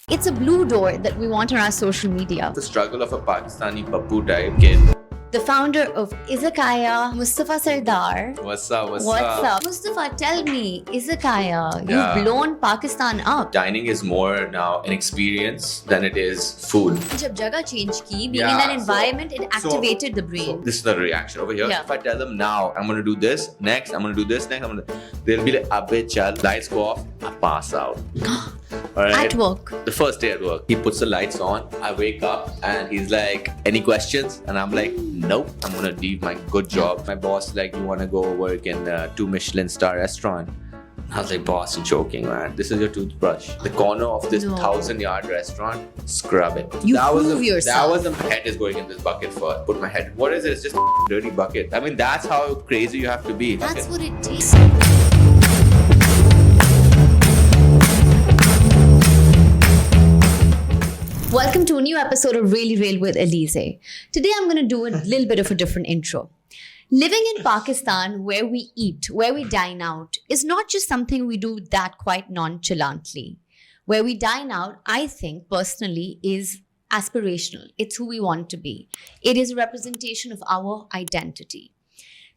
It's a blue door that we want on our social media. The struggle of a Pakistani pappu type kid. The founder of Izakaya, Mustafa Sardar. What's up? Mustafa, tell me, Izakaya, you've Yeah. blown Pakistan up. Dining is more now an experience than it is food. जब जगह change की, being Yeah, in that environment, it activated the So brain. this is the reaction over here. Yeah. If I tell them now, I'm gonna do this next, I'm gonna do this next, they'll be like, "Abbe chal." Lights go off, I pass out. Alright. At work. The first day at work, he puts the lights on. I wake up and he's like, "Any questions?" And I'm like, "Nope, I'm gonna leave my good job." My boss like, "You wanna go work in a 2 Michelin-star restaurant?" I was like, "Boss, you're joking, man. This is your toothbrush. The corner of this No. 1,000-yard restaurant, scrub it." You that was prove yourself. That was the my head is going in this bucket for. Put my head. What is it? It's just a dirty bucket. I mean, that's how crazy you have to be. That's Okay. what it takes. Welcome to a new episode of Really Real with Alizeh. Today I'm going to do a little bit of a different intro. Living in Pakistan, where we eat, where we dine out, is not just something we do that quite nonchalantly. Where we dine out, I think personally, is aspirational. It's who we want to be. It is a representation of our identity.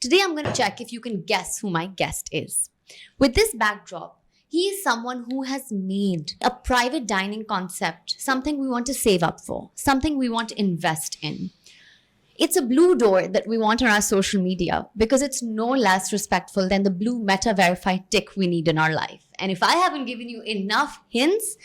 Today I'm going to check if you can guess who my guest is. With this backdrop, he is someone who has made a private dining concept something we want to save up for, something we want to invest in. It's a blue door that we want on our social media because it's no less respectful than the blue meta-verified tick we need in our life. And if I haven't given you enough hints,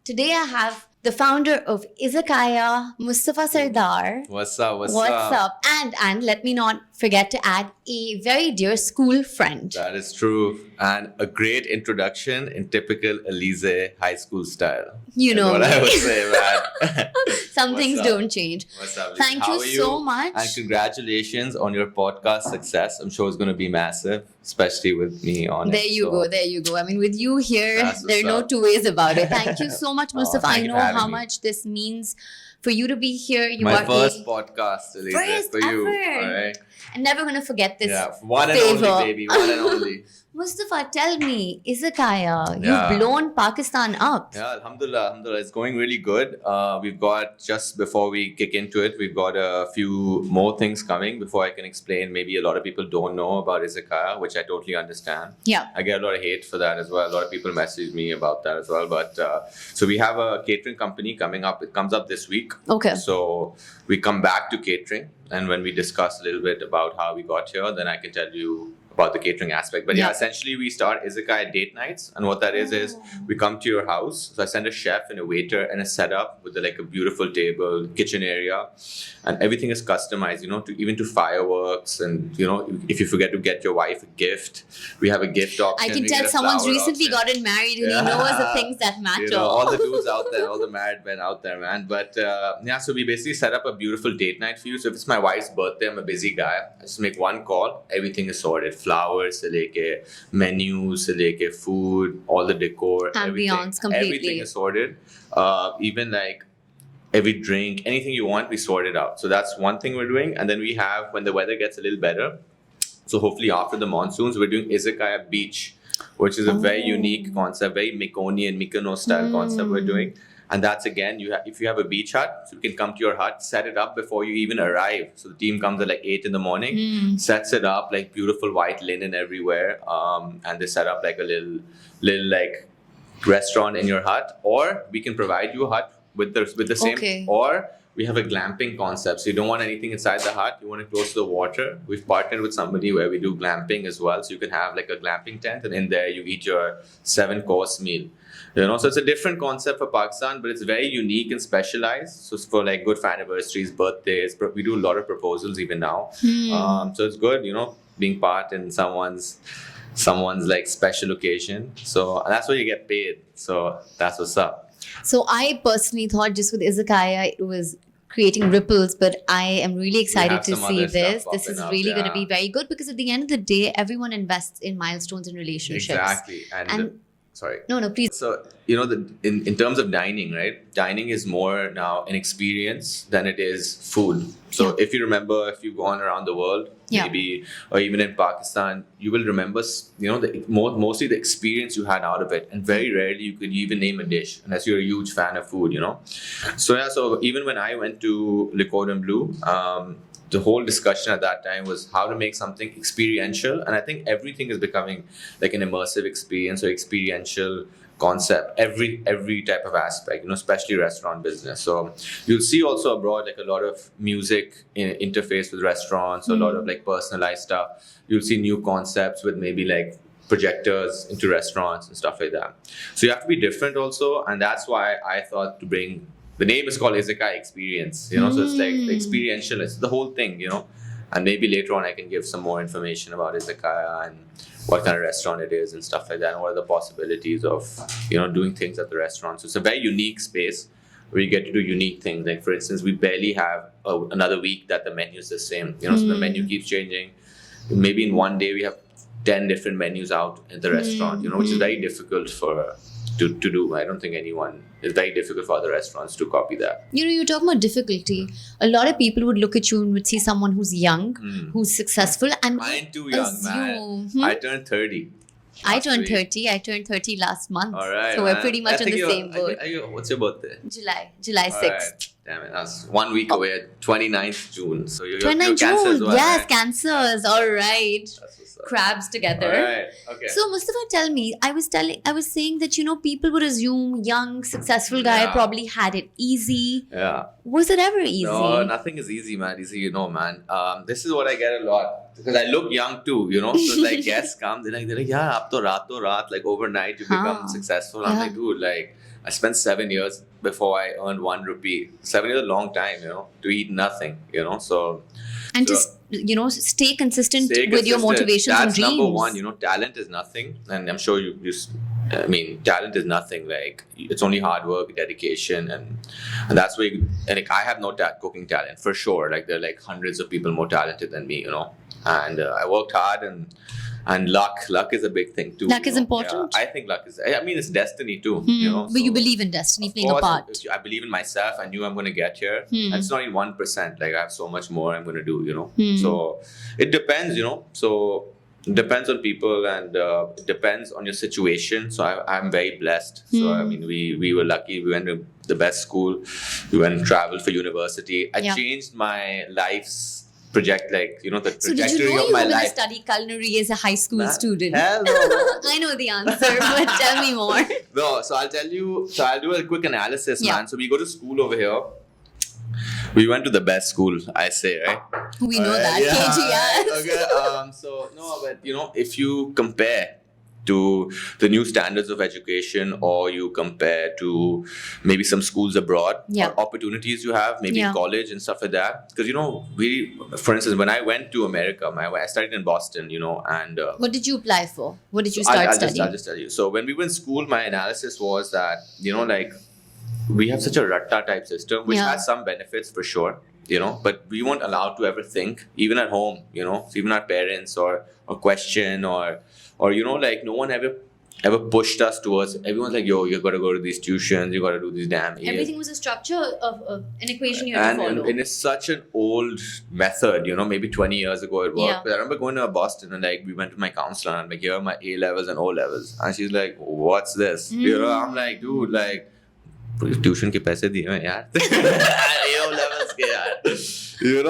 today I have the founder of Izakaya, Mustafa Sardar. What's up? What's up? And let me not forget to add a very dear school friend. That is true. And a great introduction in typical Alizeh high school style. You know what me. I would say, man. Some What's things up? don't change. What's up? Thank How you are so much. And congratulations on your podcast success. I'm sure it's going to be massive, especially with me on it. There you go. I mean, with you here, That's there are what's no up. two ways about it. Thank you so much, Mustafa. thank I you know for having how me. much this means for you to be here. You My are first podcast, Alizeh, First for you. ever. All right. I'm never going to forget this Yeah, one and favor. only, baby. One and only. Mustafa, tell me, Izakaya, Yeah. you've blown Pakistan up. Yeah, alhamdulillah. It's going really good. We've got, just before we kick into it, we've got a few more things coming before I can explain. Maybe a lot of people don't know about Izakaya, which I totally understand. Yeah. I get a lot of hate for that as well. A lot of people message me about that as well. But so we have a catering company coming up. It comes up this week. Okay. So we come back to catering. And when we discuss a little bit about how we got here, then I can tell you about the catering aspect. But yeah, Yeah. essentially we start Izakaya date nights. And what that is we come to your house. So I send a chef and a waiter and a setup with like a beautiful table, kitchen area. And everything is customized, even to fireworks. And, if you forget to get your wife a gift, we have a gift option. I can We tell get a someone's flower recently option. gotten married and he knows the things that matter. All the dudes out there, all the married men out there, man. But so we basically set up a beautiful date night for you. So if it's my wife's birthday, I'm a busy guy. I just make one call, everything is sorted. Flowers se leke, menus se leke, food, all the decor, Ambiance, completely. Everything is sorted. Even like every drink, anything you want, we sort it out. So that's one thing we're doing. And then we have, when the weather gets a little better, so hopefully after the monsoons, we're doing Izakaya Beach, which is a very unique concept, very Mykonos style concept we're doing. And that's again, if you have a beach hut, so you can come to your hut, set it up before you even arrive. So the team comes at like 8 in the morning, sets it up, like beautiful white linen everywhere. And they set up like a little like restaurant in your hut. Or we can provide you a hut with the same. Okay. Or we have a glamping concept. So you don't want anything inside the hut. You want it close to the water. We've partnered with somebody where we do glamping as well. So you can have like a glamping tent and in there you eat your 7-course meal. So it's a different concept for Pakistan, but it's very unique and specialized. So it's for like good for anniversaries, birthdays. We do a lot of proposals even now. So it's good, being part in someone's like special occasion. So that's where you get paid. So that's what's up. So I personally thought just with Izakaya, it was creating ripples, but I am really excited to some see other this. stuff This is popping up, really going to yeah. be very good because at the end of the day, everyone invests in milestones and relationships. Exactly. And sorry. No, please. So, in terms of dining, right? Dining is more now an experience than it is food. So if you remember, if you've gone around the world, maybe, or even in Pakistan, you will remember, mostly the experience you had out of it. And very rarely you could even name a dish unless you're a huge fan of food, So even when I went to Le Cordon Bleu, the whole discussion at that time was how to make something experiential. And I think everything is becoming like an immersive experience or experiential concept, every type of aspect, especially restaurant business. So you'll see also abroad like a lot of music interface with restaurants, a lot of like personalized stuff. You'll see new concepts with maybe like projectors into restaurants and stuff like that. So you have to be different also. And that's why I thought to bring, the name is called Izakaya Experience, so it's like the experiential, it's the whole thing, and maybe later on I can give some more information about Izakaya and what kind of restaurant it is and stuff like that, and what are the possibilities of, doing things at the restaurant. So it's a very unique space where you get to do unique things. Like for instance, we barely have another week that the menu is the same, so the menu keeps changing. Maybe in one day we have 10 different menus out in the restaurant, which is very difficult to do. I don't think it's very difficult for other restaurants to copy that. You're talking about difficulty. A lot of people would look at you and would see someone who's young, who's successful, and I ain't too young, man. I turned 30. I turned 30. I turned 30 last month. All right, so we're pretty much in the same boat. What's your birthday? July 6th. Right. Damn it, that's 1 week away. 29th June. So you're 29th Cancer June. as well, Yes, right? Cancers. All right. That's what's up. Crabs together. All right. Okay. So Mustafa, tell me, I was saying that people would assume young, successful guy probably had it easy. Yeah. Was it ever easy? No, nothing is easy, man. Man. This is what I get a lot because I look young too, So like guests come, they're like, yeah, ab to raat, like overnight you become successful. I'm like, dude, like I spent 7 years before I earned 1 rupee. 7 years is a long time, to eat nothing, So. And just stay consistent with your motivations and dreams. That's number one. Talent is nothing, and I'm sure talent is nothing. Like it's only hard work, dedication, and that's where. I have no cooking talent for sure. Like there are like hundreds of people more talented than me, And I worked hard and luck is a big thing too. Luck is important. Yeah, I think luck is. it's destiny too. But you believe in destiny playing a part. I believe in myself. I knew I'm going to get here. And it's not even 1%. Like I have so much more I'm going to do. So it depends. So it depends on people and it depends on your situation. So I'm very blessed. So we were lucky. We went to the best school. We went and traveled for university. I changed my life's the trajectory of my life. So did you know you were going to study culinary as a high school student? Hell no. I know the answer, but tell me more. No, so I'll tell you. So I'll do a quick analysis, man. So we go to school over here. We went to the best school, I say, right? We know that. KGS. Okay. So no, but if you compare to the new standards of education, or you compare to maybe some schools abroad, or opportunities you have, maybe college and stuff like that. Because for instance, when I went to America, I studied in Boston, and what did you apply for? What did you start studying? I'll just tell you. So when we were in school, my analysis was that like we have such a ratta type system, which has some benefits for sure. But we weren't allowed to ever think, even at home, even our parents or question or like no one ever pushed us towards, everyone's like, yo, you got to go to these tuitions, you got to do these damn Everything was a structure of an equation you had to follow. And it's such an old method, maybe 20 years ago it worked. Yeah. But I remember going to Boston and like we went to my counselor and I'm like, here are my A levels and O levels. And she's like, what's this? I'm like, dude, like, tuition ke paise diye hain yaar. A levels ke yaar. So then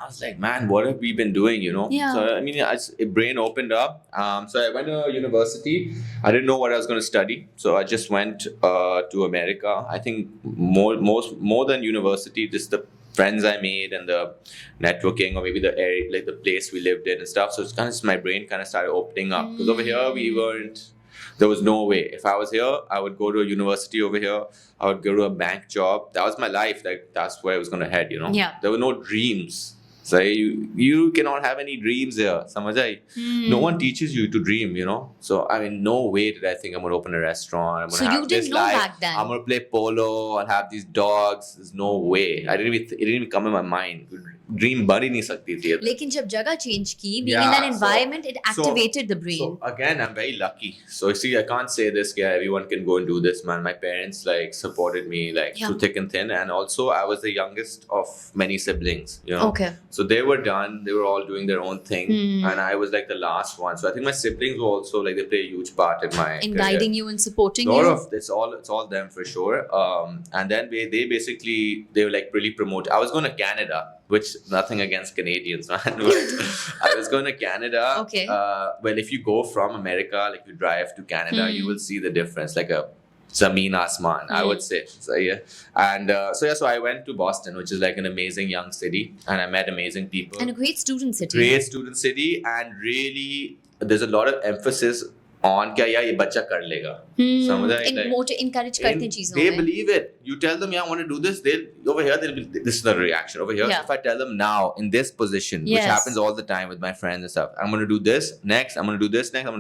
I was like, man, what have we been doing, Yeah. So a brain opened up. So I went to university. I didn't know what I was going to study, so I just went to America. I think more than university, just the friends I made and the networking, or maybe the area, like the place we lived in and stuff. So it's kind of, my brain kind of started opening up, because over here there was no way. If I was here, I would go to a university over here. I would go to a bank job. That was my life. Like that's where I was going to head, Yeah. There were no dreams So you cannot have any dreams here. Samajh aayi? No one teaches you to dream, you know. So I mean, no way did I think I'm gonna open a restaurant. I'm gonna So have you didn't this know life. back then? I'm gonna play polo. I'll have these dogs. There's no way. It didn't even come in my mind. Dream bun ही नहीं सकती थी. लेकिन जब जगह change की, being Yeah, in that so- environment, it activated the brain. So again, I'm very lucky. So see, I can't say this. Yeah, everyone can go and do this, man. My parents like supported me like Yeah. through thick and thin, and also I was the youngest of many siblings. You know. Okay. So they were done. They were all doing their own thing, and I was like the last one. So I think my siblings were also like they play a huge part in my In career. guiding you and supporting Sort you. of. It's all them for sure. And then they basically they were like really promote. I was going to Canada, which nothing against Canadians, man. But I was going to Canada. Okay. Well, if you go from America, like you drive to Canada, you will see the difference, like a Zameen Asman, I would say. So yeah, and so I went to Boston, which is like an amazing young city, and I met amazing people. And a great student city. Great student city, and really, there's a lot of emphasis on क्या यार ये बच्चा कर लेगा. समझ आया? Like, encourage करते हैं चीजों they में. believe it. You tell them, yeah, I want to do this. They'll over here. They'll be this is the reaction over here. Yeah. If I tell them now in this position, Yes. which happens all the time with my friends and stuff, I'm going to do this next. I'm going to do this next.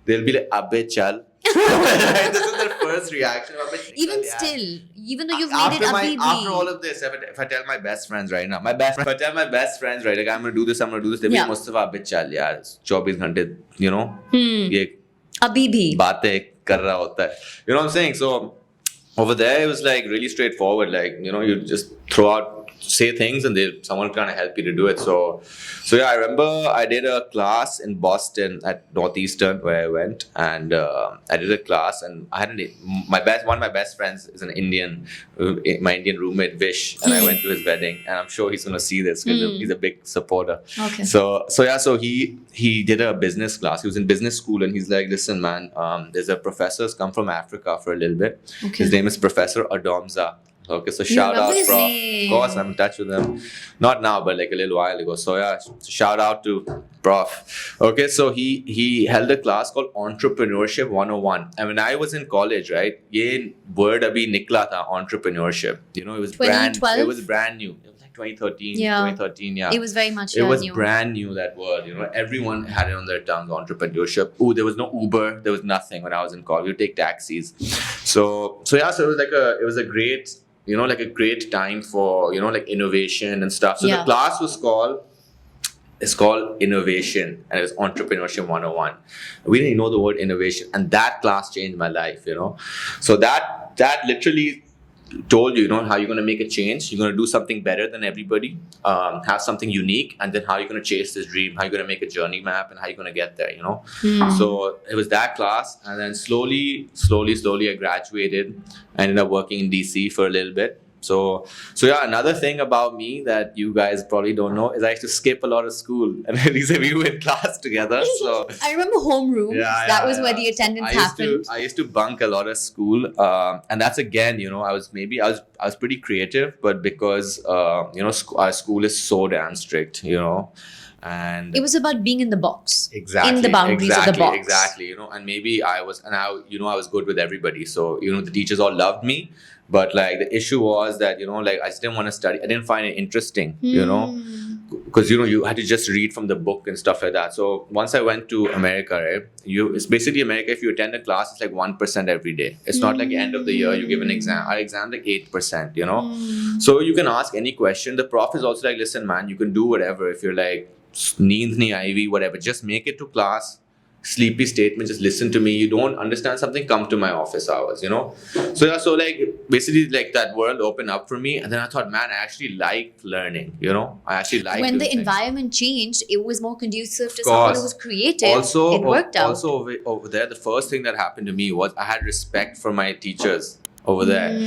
They'll be like, "Abbe chal." This is their first reaction. Even still, even though you've made it Abibi. After all of this, if I tell my best friends right now, if I tell my best friends right, like I'm going to do this, I'm going to do this, they'll be like, Mustafa, abbe chal, yaar, 24 घंटे, you know, ये Abibi. बातें कर रहा होता है. You know what I'm saying? So over there, it was like really straightforward. Like, you know, you just say things and someone kind of help you to do it. So yeah, I remember I did a class in Boston at Northeastern where I went, and I did a class, and I had one of my best friends is an Indian, my Indian roommate Vish, and I went to his wedding, and I'm sure he's gonna see this because he's a big supporter. Okay. So he did a business class. He was in business school, and he's like, listen, man, there's a professor's come from Africa for a little bit. Okay. His name is Professor Adomza. Okay, so shout out, his Prof. name. Of course, I'm in touch with him. Not now, but like a little while ago. So yeah, shout out to Prof. Okay, so he held a class called Entrepreneurship 101. And when I was in college, right, ये word abhi nikla tha, entrepreneurship. You know, it was 2012? It was brand new. It was like 2013, Yeah. 2013, yeah. It was very much It was new. brand new, that word. You know, everyone had it on their tongue, entrepreneurship. Ooh, there was no Uber. There was nothing when I was in college. We would take taxis. So it was like a great, you know, like a great time for, you know, like innovation and stuff. So the class was called Innovation, and it was Entrepreneurship 101. We didn't know the word innovation, and that class changed my life, you know. So that literally told you know, how you're going to make a change. You're going to do something better than everybody, have something unique, and then how you're going to chase this dream, how you're going to make a journey map, and how you're going to get there, you know. So it was that class, and then slowly I graduated. I ended up working in DC for a little bit. So yeah, another thing about me that you guys probably don't know is I used to skip a lot of school, and we were in class together. So I remember homeroom. That was where the attendance happened. I used to bunk a lot of school, and that's again, you know, I was pretty creative, but because you know, our school is so damn strict, you know. And it was about being in the box. Exactly. In the boundaries of the box. Exactly. You know, and maybe I was good with everybody. So, you know, the teachers all loved me. But like the issue was that, you know, like I just didn't want to study. I didn't find it interesting, you know, because, you know, you had to just read from the book and stuff like that. So once I went to America, right, it's basically America. If you attend a class, it's like 1% every day. It's not like end of the year, you give an exam. Our exam like 8%, you know. So you can ask any question. The prof is also like, listen, man, you can do whatever. If you're like, neend nahi aayi, whatever, just make it to class. Sleepy statement, just listen to me. You don't understand something, come to my office hours, you know. So yeah, so like basically like that world opened up for me, and then I thought, man, I actually like learning, you know. I actually like when the environment changed, it was more conducive to someone who was creative. Also, it worked out. Also over there, the first thing that happened to me was I had respect for my teachers over there.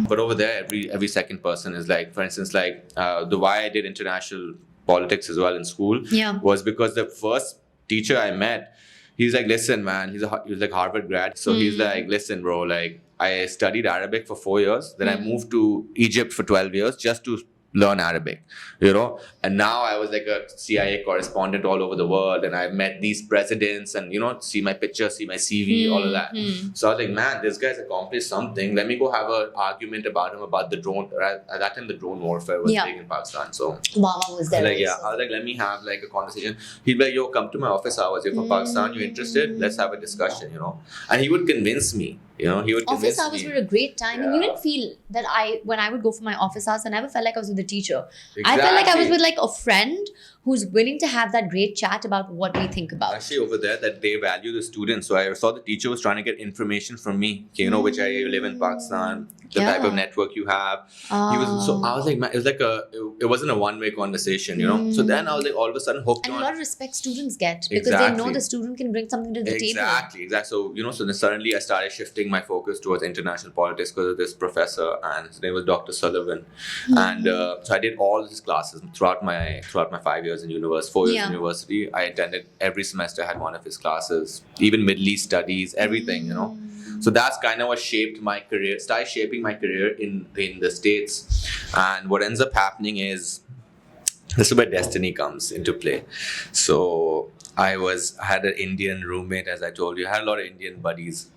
But over there, every second person is like, for instance, like the why I did international politics as well in school was because the first teacher I met, he's like, listen, man, he was like Harvard grad. So he's like, listen, bro, like I studied Arabic for 4 years. Then I moved to Egypt for 12 years just to learn Arabic, you know. And now I was like a CIA correspondent all over the world, and I met these presidents, and you know, see my picture, see my CV, all of that. So I was like, man, this guy's accomplished something. Let me go have an argument about him about the drone. At that time, the drone warfare was big in Pakistan. So Mama was there. like, I was like, let me have like a conversation. He'd be like, yo, come to my office hours. You're from Pakistan. You interested? Let's have a discussion. You know, and he would convince me. You know, he would office convince hours me. were a great time, and you didn't feel that when I would go for my office hours, I never felt like I was with a teacher. I felt like I was with like a friend who's willing to have that great chat about what we think about. Actually, over there, that they value the students. So I saw the teacher was trying to get information from me. You know, which area you live in Pakistan, the type of network you have. He was so I was like, man, it was like it wasn't a one-way conversation, you know. So then I was like, all of a sudden hooked and on. a lot of respect students get because they know the student can bring something to the table. Exactly. So you know, so then suddenly I started shifting my focus towards international politics because of this professor, and his name was Dr. Sullivan, and so I did all his classes throughout my 5 years in university, 4 years in university. I attended every semester, I had one of his classes, even Middle East studies, everything, you know. So that's kind of what shaped my career, started shaping my career in the States. And what ends up happening is, this is where destiny comes into play. So I had an Indian roommate, as I told you. I had a lot of Indian buddies.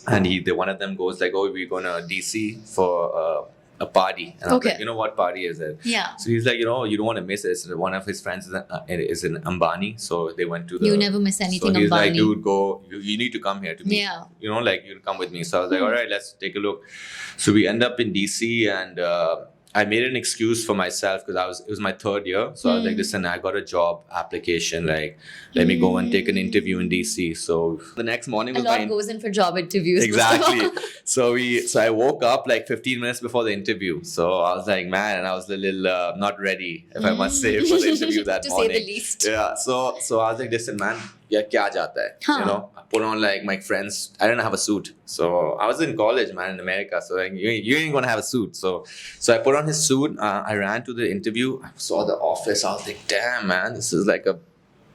And one of them goes like, oh, we're going to DC for a party. And I was like, you know, what party is it? Yeah. So he's like, you know, you don't want to miss it. So one of his friends is in Ambani. So they went to You never miss anything, so he's Ambani. like, dude, go. You need to come here to meet. Yeah. You know, like, you come with me. So I was like, all right, let's take a look. So we end up in DC, and I made an excuse for myself because it was my third year. So I was like, listen, I got a job application. Like, let me go and take an interview in DC. So the next morning was a lot goes in for job interviews. Exactly. So I woke up like 15 minutes before the interview. So I was like, man, and I was a little not ready, if I must say, for the interview that morning. To say the least. Yeah. So I was like, listen, man, kya jata hai? You know, I put on like my friends. I didn't have a suit. So I was in college, man, in America. So like, you ain't gonna have a suit. So I put on his suit. I ran to the interview. I saw the office. I was like, damn, man, this is like a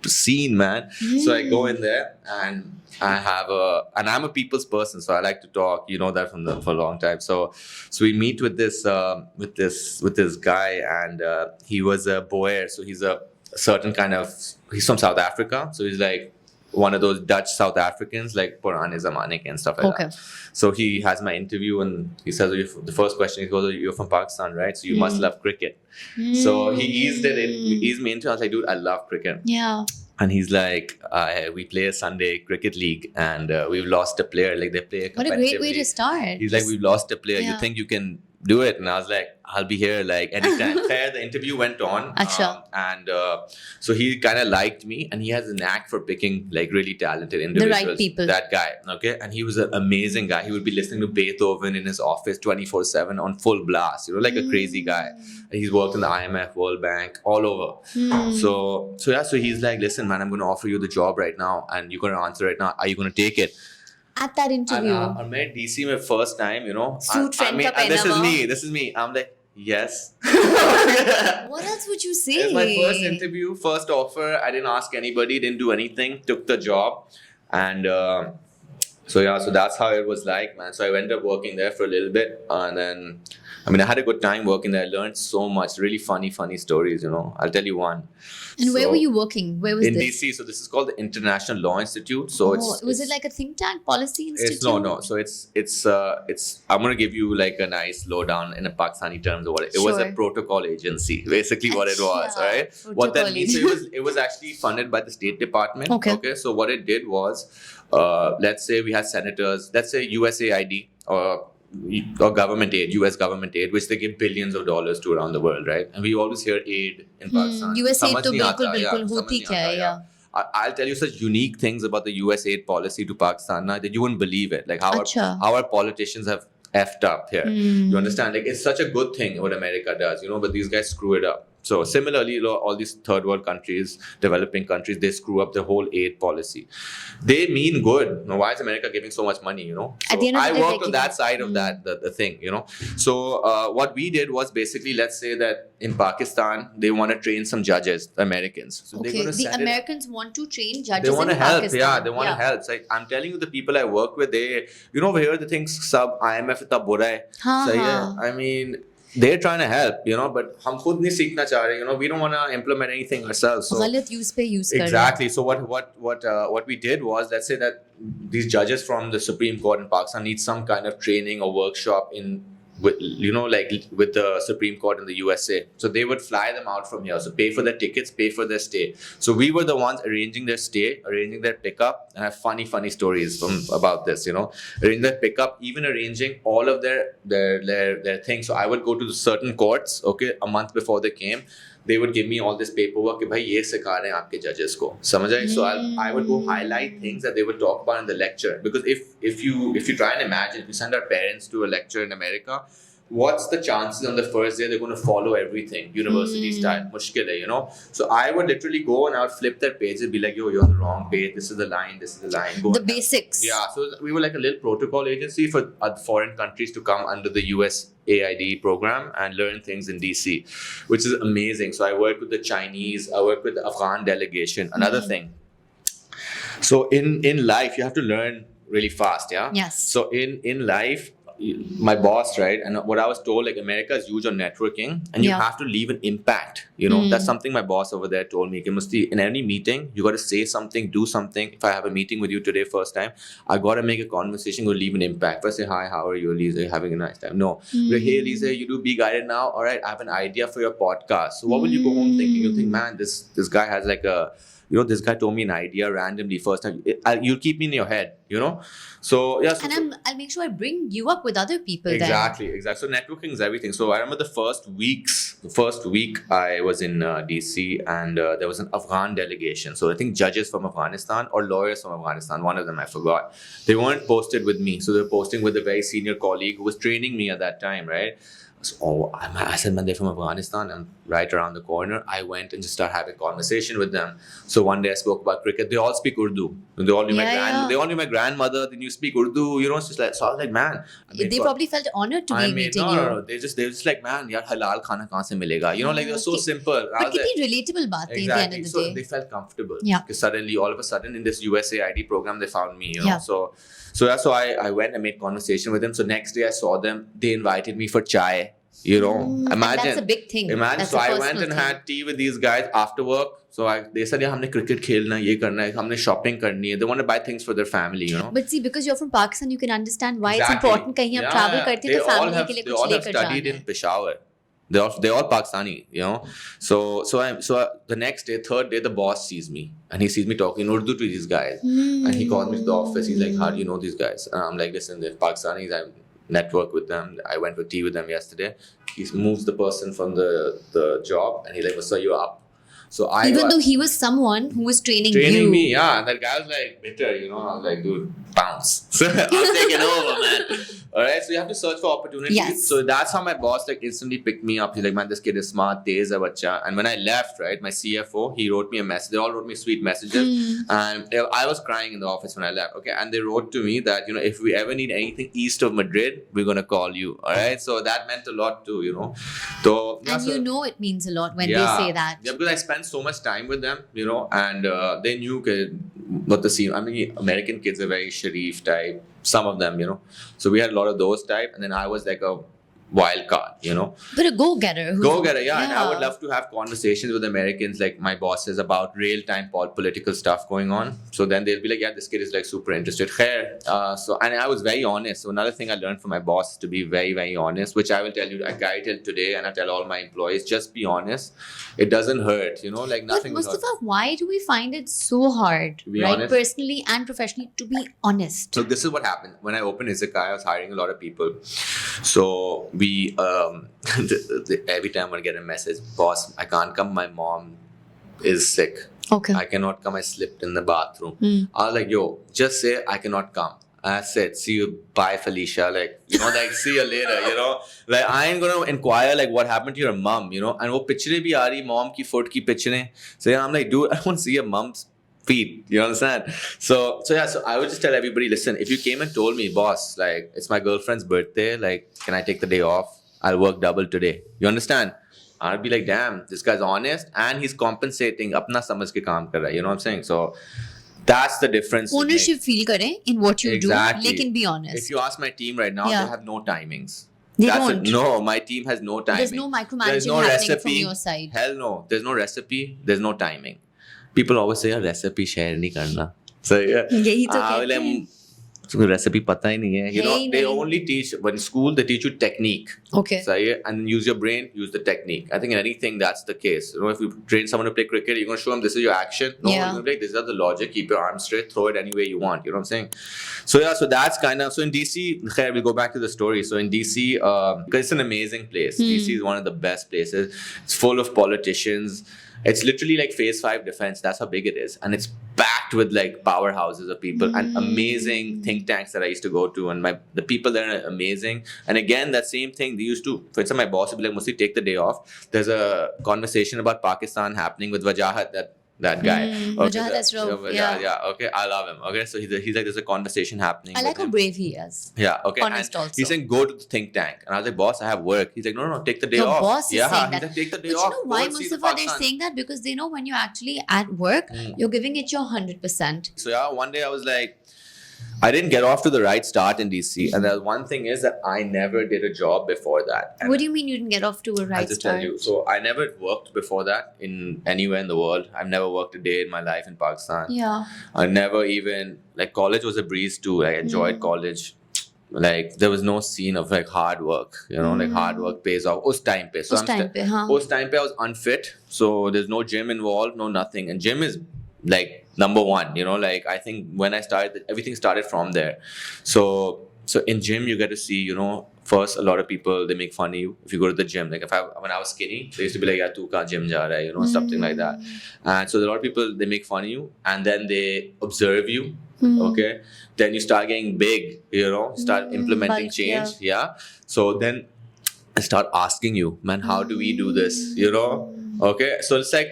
scene, man. So I go in there, and I'm a people's person, so I like to talk. You know that for a long time. So we meet with this guy, and he was a Boer. So he's a certain kind of. He's from South Africa. So he's like one of those Dutch South Africans, like Purane Zamane and stuff like that. So he has my interview, and he says, the first question, he goes, you're from Pakistan, right? So you must love cricket. So he eased me into it. I was like, dude, I love cricket. Yeah. And he's like, we play a Sunday cricket league, and we've lost a player. Like, they play competitively. What a great way to start. He's like, we've lost a player. You think you can do it? And I was like, I'll be here like anytime. The interview went on. And so he kind of liked me, and he has a knack for picking like really talented individuals. The right people. That guy. Okay. And he was an amazing guy. He would be listening to Beethoven in his office 24/7 on full blast, you know, like a crazy guy. And he's worked in the IMF, World Bank, all over. So he's like, listen, man, I'm going to offer you the job right now, and you're going to answer right now. Are you going to take it? At that interview. I met DC my first time, you know. Suit friend ka This is me. I'm like, yes. What else would you say? It's my first interview, first offer. I didn't ask anybody, didn't do anything, took the job. And so that's how it was like, man. So I ended up working there for a little bit, and then I had a good time working there. I learned so much, really funny stories, you know. I'll tell you one. And where were you working? Where was in this? DC. So this is called the International Law Institute. So was it like a think tank, policy institute? No. So it's I'm gonna give you like a nice lowdown in a Pakistani terms of what it was. A protocol agency, basically what it was. All right. What that means? So it was actually funded by the State Department. Okay. So what it did was, let's say we had senators. Let's say USAID or government aid, US government aid, which they give billions of dollars to around the world, right? And we always hear aid in Pakistan. US aid to bilkul hoti kya hai, I'll tell you such unique things about the US aid policy to Pakistan now that you wouldn't believe it. Like how our politicians have effed up here. You understand? Like, it's such a good thing what America does, you know, but these guys screw it up. So similarly, all these third world countries, developing countries, they screw up the whole aid policy. They mean good. Now, why is America giving so much money, you know? So I worked on that side of that, the thing, you know. So what we did was basically, let's say that in Pakistan, they want to train some judges, Americans. So they're going to the Americans want to train judges in Pakistan. Pakistan. They want to help. So I'm telling you, the people I work with, they, you know, over here, they think sub IMF itna bura hai. I mean, they're trying to help, you know, but हम खुद नहीं सीखना चाह रहे, you know, we don't want to implement anything ourselves. So गलत use पे use कर रहे हैं. exactly. So what we did was, let's say that these judges from the Supreme Court in Pakistan need some kind of training or workshop with, you know, like with the Supreme Court in the USA. So they would fly them out from here. So pay for their tickets, pay for their stay. So we were the ones arranging their stay, arranging their pickup. And I have funny stories about this, you know, arranging their pickup, even arranging all of their things. So I would go to certain courts, okay, a month before they came. They would give me all this paperwork कि भाई ये सिखा रहे हैं आपके judges को, समझ आए? So I would go highlight things that they would talk about in the lecture, because if you try and imagine, if you send our parents to a lecture in America, what's the chances on the first day they're going to follow everything university style? Mushkil hai, you know. So I would literally go and I would flip their pages and be like, yo, you're on the wrong page, this is the line, go the basics. Yeah, so we were like a little protocol agency for foreign countries to come under the US AID program and learn things in DC, which is amazing. So I worked with the Chinese, I worked with the Afghan delegation. Another thing, so in life you have to learn really fast. Yes. So in life, my boss, right, and what I was told, like, America is huge on networking and you have to leave an impact, you know. That's something my boss over there told me. Musti, in any meeting you got to say something, do something. If I have a meeting with you today first time, I got to make a conversation, go leave an impact. If I say, hi, how are you, Alizeh, are you having a nice time? No. Like, hey Alizeh, you do Be Guided now, all right, I have an idea for your podcast. So what will you go home thinking? You'll think, man, this guy has like a, you know, this guy told me an idea randomly first time. You'll keep me in your head, you know. So yeah. So, and I'll make sure I bring you up with other people. Exactly. So networking is everything. So I remember the first week I was in DC, and there was an Afghan delegation. So I think judges from Afghanistan or lawyers from Afghanistan, one of them I forgot. They weren't posted with me, so they were posting with a very senior colleague who was training me at that time, right? So, I said, man, they're from Afghanistan. I'm right around the corner. I went and just started having a conversation with them. So one day I spoke about cricket. They all speak Urdu. They all knew they all knew my grandmother. Then you speak Urdu, you know. It's just like, so I was like, man. They probably felt honored to be meeting you. No. They just like, man, yaar, halal khana kahan se milega? You know, like, they're so simple. But kitni relatable baat hai at the end of the so day. they felt comfortable. Yeah. Because suddenly, all of a sudden, in this USA ID program, they found me, you know. So I went and made conversation with them. So next day I saw them. They invited me for chai. You know, imagine. That's a big thing. Imagine. So I went and had tea with these guys after work. So they said, yeah, हमने cricket खेलना, ये करना है, हमने shopping करनी है. They want to buy things for their family, you know. But see, because you're from Pakistan, you can understand why it's important. कहीं आप travel करते हैं तो family के लिए कुछ लेकर जाना है. They all have studied in Peshawar. They're all Pakistani, you know. So the next day, third day, the boss sees me and he sees me talking Urdu to these guys, and he calls me to the office. He's like, how do you know these guys? And I'm like, listen, they're Pakistanis. I network with them. I went for tea with them yesterday. He moves the person from the job and he's like, so you're up. So even though he was someone who was training you. Me, yeah. And that guy was like bitter, you know. I was like, dude, bounce. So I'm taking over, man. Alright, so you have to search for opportunities. Yes. So that's how my boss like instantly picked me up. He's like, man, this kid is smart, tez hai bacha. And when I left, right, my CFO, he wrote me a message. They all wrote me sweet messages. And I was crying in the office when I left. Okay. And they wrote to me that, you know, if we ever need anything east of Madrid, we're gonna call you. Alright. So that meant a lot too, you know. So and you know it means a lot when they say that. Yeah, because I spent so much time with them, you know, and they knew what the scene. I mean, American kids are very sharif type. Some of them, you know. So we had a lot of those type, and then I was like a wild card, you know. But a go-getter. Yeah. And I would love to have conversations with Americans, like my bosses, about real-time political stuff going on. So then they'll be like, yeah, this kid is like super interested. And I was very honest. So another thing I learned from my boss is to be very, very honest, which I will tell you, I guide till today, and I tell all my employees, just be honest. It doesn't hurt, you know, like nothing. But Mustafa, why do we find it so hard, right, honest? Personally and professionally, to be honest? So this is what happened. When I opened Izakaya, I was hiring a lot of people. So we, every time I get a message, boss, I can't come, my mom is sick. Okay. I cannot come, I slipped in the bathroom. I was like, yo, just say I cannot come. I said, see you, bye Felicia, like, you know, like, see you later, you know, like, I ain't gonna inquire, like, what happened to your mom, you know, and wo picture bhi aa rahi, mom ki foot ki picture, so I'm like, dude, I want to see your mom's feet, you understand? So I would just tell everybody, listen, if you came and told me, boss, like, it's my girlfriend's birthday, like, can I take the day off? I'll work double today, you understand? I'd be like, damn, this guy's honest and he's compensating, apna samajh ke kaam kar raha hai, you know what I'm saying? So that's the difference. Ownership feel kare in what you do, lekin be honest. If you ask my team right now, they have no timings. They don't. No, my team has no timing. There's no micromanaging There's no happening recipe. from your side. Hell no. There's no recipe. There's no timing. People always say, recipe share nahi karna. So yeah. Yahi to kehte hain. Recipe pata hi nahi hai. You know, they only teach, when school, they teach you technique. Okay. So, yeah, and use your brain, use the technique. I think in anything, that's the case. You know, if you train someone to play cricket, you're going to show them this is your action. No, you're going to be like, this is the logic. Keep your arms straight, throw it any way you want. You know what I'm saying? So, yeah, so that's kind of, so in DC, we'll go back to the story. So in DC, because it's an amazing place. DC is one of the best places. It's full of politicians. It's literally like phase 5 defense. That's how big it is. And it's packed with like powerhouses of people and amazing think tanks that I used to go to. And the people there are amazing. And again, that same thing, they used to, for instance, my boss would be like, mostly take the day off. There's a conversation about Pakistan happening with Wajahat, that guy. Wajahat Ashraf, yeah. Okay, I love him. Okay, so he's like, there's a conversation happening. I like how brave he is. Yeah, okay. Honest and also. He's saying, go to the think tank. And I was like, boss, I have work. He's like, no, take the day off. The boss is saying that. He's like, take the day but off. You know why, Mustafa, they're saying that? Because they know when you're actually at work, you're giving it your 100%. So yeah, one day I was like, I didn't get off to the right start in DC. And the one thing is that I never did a job before that. And what do you mean you didn't get off to a right I'll just start? tell you. So I never worked before that in anywhere in the world. I've never worked a day in my life in Pakistan. Yeah. I never even, like, college was a breeze too. I enjoyed college. Like, there was no scene of like hard work, you know, like hard work pays off. Us time pe. So Us time pe, haan. Us time pe I was unfit. So there's no gym involved, no nothing. And gym is like number one, you know, like I think when I started, everything started from there. So in gym, you get to see, you know, first, a lot of people, they make fun of you if you go to the gym. Like when I was skinny, they used to be like, yeah, tu kahan gym ja raha hai, you know, something like that. And so a lot of people, they make fun of you and then they observe you. Okay. Then you start getting big, you know, start implementing change. Yeah. So then I start asking you, man, how do we do this? You know? Okay, so it's like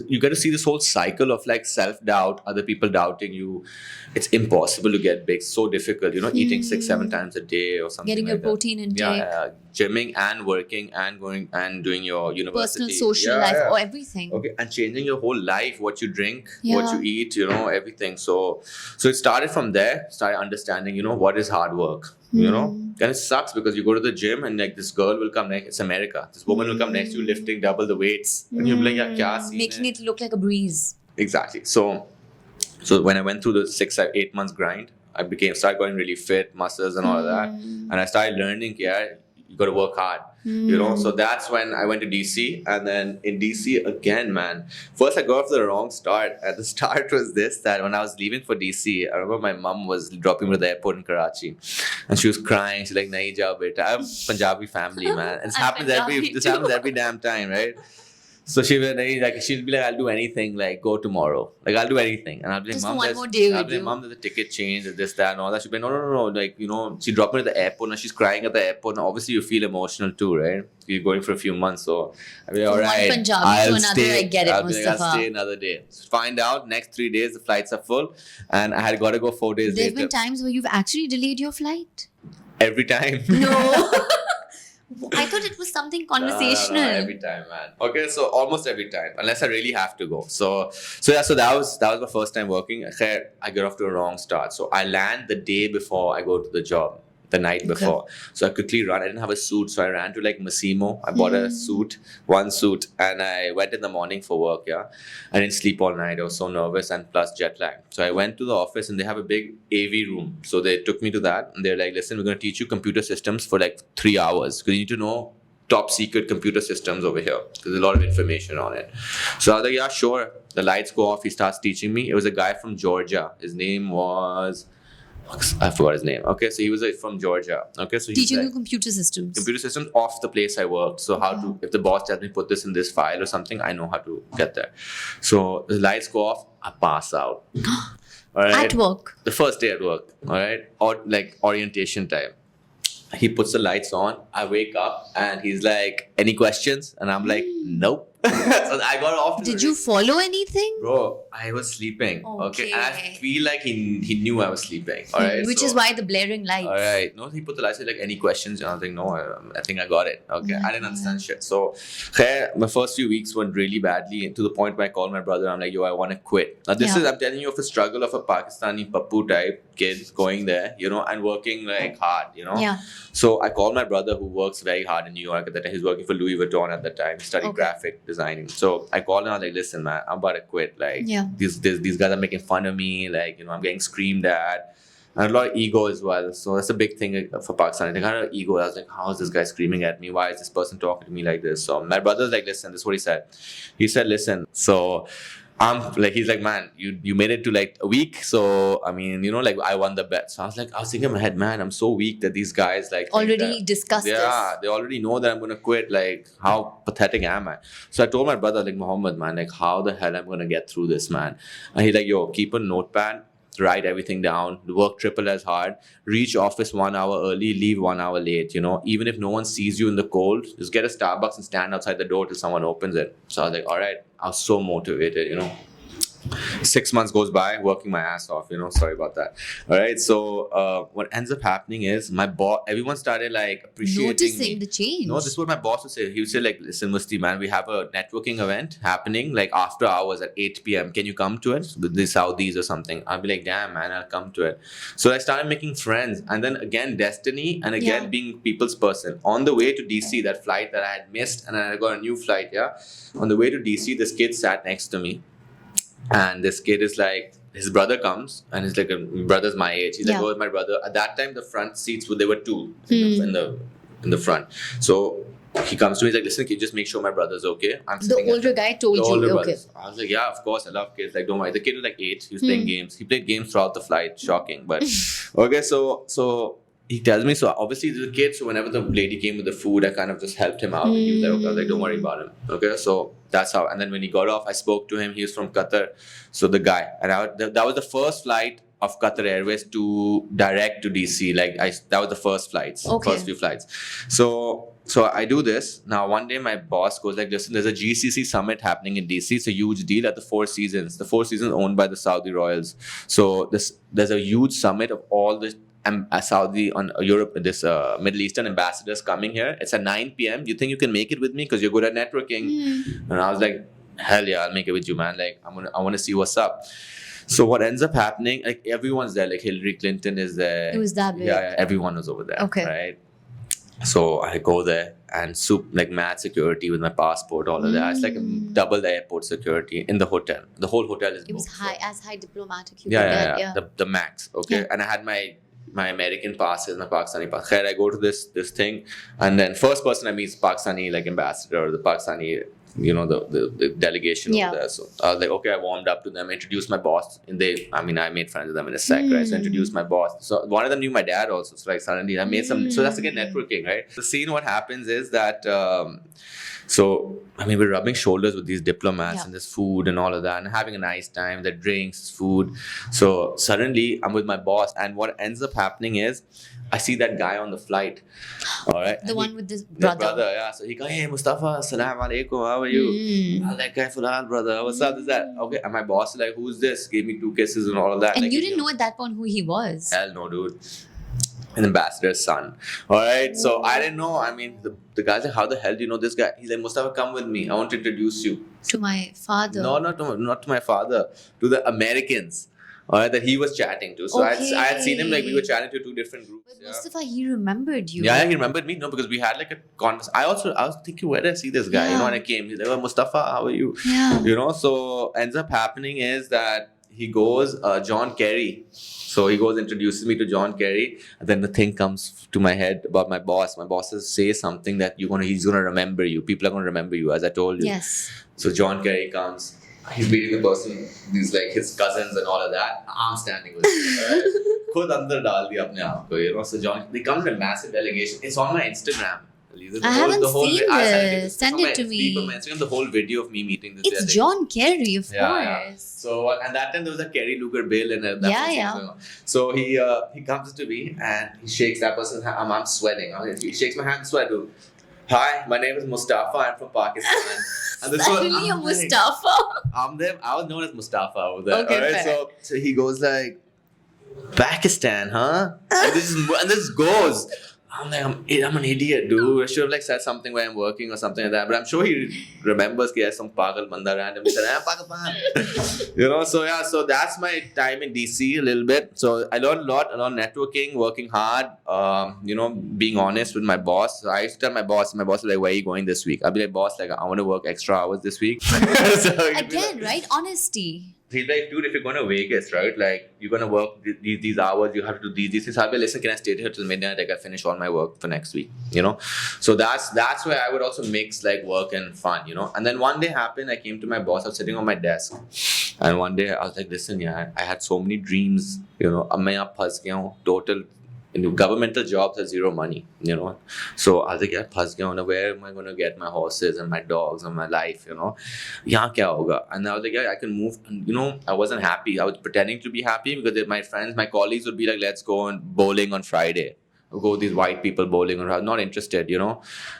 you get to see this whole cycle of like self-doubt, other people doubting you. It's impossible to get big, so difficult, you know, eating 6-7 times a day or something. Getting like your that. protein intake. Yeah, gymming and working and going and doing your university. Personal, social life, or everything. Okay, and changing your whole life, what you drink, what you eat, you know, everything. So it started from there, started understanding, you know, what is hard work. You know, and it sucks because you go to the gym and like this girl will come next. It's America. This woman will come next to you lifting double the weights, and you'll be like, "Yeah, kya scene making hai?" it look like a breeze. Exactly. So when I went through the 6-8 months grind, I started going really fit, muscles and all of that, and I started learning. Yeah, you got to work hard. You know, so that's when I went to DC, and then in DC again, man. First, I got off to the wrong start. At the start was this, that when I was leaving for DC, I remember my mum was dropping me to the airport in Karachi, and she was crying. She's like, "Nahi jao beta." I have Punjabi family, man. And this happens every damn time, right? So she'll be like, I'll do anything, like go tomorrow. Like I'll do anything. And I'll be like, Just Mom, one more day I'll with be like, you. Mom, there's a ticket change, there's this, that, and all that. She'll be like, no. Like, you know, she dropped me at the airport and she's crying at the airport. And obviously you feel emotional too, right? You're going for a few months. So I'll be like, all right, one Punjabi I'll to another, stay. I get it, I'll be like, Mustafa. I'll stay another day. Find out, next 3 days, the flights are full. And I had got to go 4 days There's later. been times where you've actually delayed your flight. Every time. No. I thought it was something conversational. No, every time, man. Okay, so almost every time, unless I really have to go. So that was my first time working. I get off to a wrong start. So I land the day before I go to the job, the night before. So I quickly run. I didn't have a suit, so I ran to like Massimo. I bought a suit, one suit, and I went in the morning for work. Yeah, I didn't sleep all night. I was so nervous and plus jet lag. So I went to the office and they have a big AV room. So they took me to that and they're like, "Listen, we're going to teach you computer systems for like 3 hours because you need to know top secret computer systems over here. There's a lot of information on it." So I was like, "Yeah, sure." The lights go off. He starts teaching me. It was a guy from Georgia. His name was, I forgot his name. Okay, so he was from Georgia. Okay, so he's Teaching like, you computer systems. computer systems off the place I worked. So how to, if the boss tells me put this in this file or something, I know how to get there. So the lights go off, I pass out. All right. At work. The first day at work. All right. Or like orientation time. He puts the lights on. I wake up and he's like, "Any questions?" And I'm like, "Nope." So I got off. Did you follow anything? Bro, I was sleeping. Okay. And I feel like he knew I was sleeping. All right. Which is why the blaring lights. All right. No, he put the lights. Like, any questions? And I was like, no, I think I got it. Okay. I didn't understand shit. So, my first few weeks went really badly, to the point where I called my brother. I'm like, yo, I want to quit. Now, this is, I'm telling you, of a struggle of a Pakistani pappu type kid going there, and working like hard, Yeah. So I called my brother, who works very hard in New York at that time. He's working for Louis Vuitton at that time, studying graphic designing. So I called him. I was like, listen, man, I'm about to quit. Like, these guys are making fun of me. Like, I'm getting screamed at. And a lot of ego as well. So that's a big thing for Pakistan. They got an ego. I was like, how is this guy screaming at me? Why is this person talking to me like this? So my brother's like, listen, this is what he said. He said, listen, so he's like, man, you made it to like a week. So, I mean, like I won the bet. So I was thinking in my head, man, I'm so weak that these guys like already discussed this. Yeah, they already know that I'm going to quit. Like, how pathetic am I? So I told my brother, like, Muhammad, man, like, how the hell I'm going to get through this, man? And he's like, yo, keep a notepad. Write everything down, work triple as hard, reach office 1 hour early, leave 1 hour late, even if no one sees you in the cold, just get a Starbucks and stand outside the door till someone opens it. So I was like, all right, I was so motivated, 6 months goes by, working my ass off, sorry about that. All right, so what ends up happening is my boss, everyone started like appreciating noticing me. the change. No, this is what my boss would say. He would say like, listen, Musti, man, we have a networking event happening like after hours at 8 p.m. Can you come to it? The Saudis or something. I'll be like, damn, man, I'll come to it. So I started making friends, and then again, destiny, and again, being people's person. On the way to DC, that flight that I had missed, and I got a new flight, On the way to DC, this kid sat next to me. And this kid is like, his brother comes, and he's like, brother's my age. He's like, oh, my brother. At that time, the front seats, there were two in the front. So he comes to me, he's like, listen, can you just make sure my brother's okay? The older guy told you, okay. I was like, yeah, of course, I love kids. Like, don't worry. The kid was like 8. He was playing games. He played games throughout the flight. Shocking. But, okay, so he tells me, so obviously he's a kid, so whenever the lady came with the food, I kind of just helped him out. He was like, okay, I was like, don't worry about him. Okay, so that's how. And then when he got off, I spoke to him. He was from Qatar. So the guy, and that was the first flight of Qatar Airways to direct to DC. Like, that was the first flights, first few flights. So I do this. Now, one day my boss goes like, listen, there's a GCC summit happening in DC. It's a huge deal at the Four Seasons. The Four Seasons owned by the Saudi royals. So there's a huge summit of all the Saudi on Europe, this Middle Eastern ambassadors coming here. It's at 9 p.m. Do you think you can make it with me? Because you're good at networking. And I was like, hell yeah, I'll make it with you, man. Like, I want to see what's up. So what ends up happening, like everyone's there. Like Hillary Clinton is there. It was that big. Yeah, everyone was over there. Okay. Right. So I go there and like mad security with my passport, all of that. It's like double the airport security in the hotel. The whole hotel is booked. It was high diplomatic you could get. Yeah. The max. Okay. Yeah. And I had my American passes, my Pakistani pass. I go to this thing, and then first person I meet is Pakistani like ambassador or the Pakistani, the delegation over there. So I was like, okay, I warmed up to them, introduced my boss, and I made friends with them in a sec, right? So I introduced my boss. So one of them knew my dad also. So like suddenly I made some. So that's again networking, right? The scene, what happens is that. We're rubbing shoulders with these diplomats and this food and all of that and having a nice time, the drinks, food. So suddenly I'm with my boss, and what ends up happening is I see that guy on the flight. All right. The one with this brother. Yeah. So he goes, hey, Mustafa, assalamu alaikum, how are you? I was like, hey, Fulal, brother, what's up? Is that? Okay. And my boss is like, who's this? Gave me 2 kisses and all of that. And like, you didn't know at that point who he was? Hell no, dude. An ambassador's son. All right. So I didn't know. I mean, the guy's like, how the hell do you know this guy? He's like, Mustafa, come with me. I want to introduce you. To my father. No, not to my father. To the Americans. All right, that he was chatting to. So I had seen him, like we were chatting to 2 different groups. But Mustafa, he remembered you. Yeah, he remembered me. No, because we had like a conversation. I was thinking, where did I see this guy? When I came, he's like, oh, Mustafa, how are you? Yeah. So ends up happening is that he goes, John Kerry. So he goes, introduces me to John Kerry, and then the thing comes to my head about my boss. My boss says, say something that he's gonna remember you. People are gonna remember you, as I told you. Yes. So John Kerry comes. He's meeting the person. These like his cousins and all of that. I'm standing with him. Khud andar dal diya apne aap ko, So John, they come in a massive delegation. It's on my Instagram. I haven't seen this. Send it to me. On my Instagram, the whole video of me meeting this. It's John Kerry, of course. Yeah. So and that time there was a Kerry Luger Bill and that. So he comes to me and he shakes that person's hand. I'm sweating. He shakes my hand, sweat. Hi, my name is Mustafa. I'm from Pakistan. And this was Suddenly a Mustafa. I was known as Mustafa over there. Okay, all right, fair. so he goes like, Pakistan, huh? And this goes. I'm like, I'm an idiot, dude. I should have like said something where I'm working or something like that. But I'm sure he remembers that some pagal banda randomly said, Pakistan. So yeah, so that's my time in DC a little bit. So I learned a lot networking, working hard, being honest with my boss. So I used to tell my boss was like, where are you going this week? I'll be like, boss, like I want to work extra hours this week. Again, right? Honesty. He's like, dude, if you're going to Vegas, right? Like, you're going to work these hours, you have to do these things. I'll be like, listen, can I stay here till midnight? I can finish all my work for next week, So that's where I would also mix like work and fun, And then one day happened, I came to my boss, I was sitting on my desk. And one day I was like, listen, yeah, I had so many dreams, अब मैं यहाँ फंस गया हूँ, total governmental jobs have zero money, So I was like, yeah, फंस गया हूँ, where am I going to get my horses and my dogs and my life, यहाँ क्या होगा? And I was like, yeah, I can move. And, I wasn't happy. I was pretending to be happy because my friends, my colleagues would be like, let's go on bowling on Friday. We'll go with these white people bowling. I was not interested,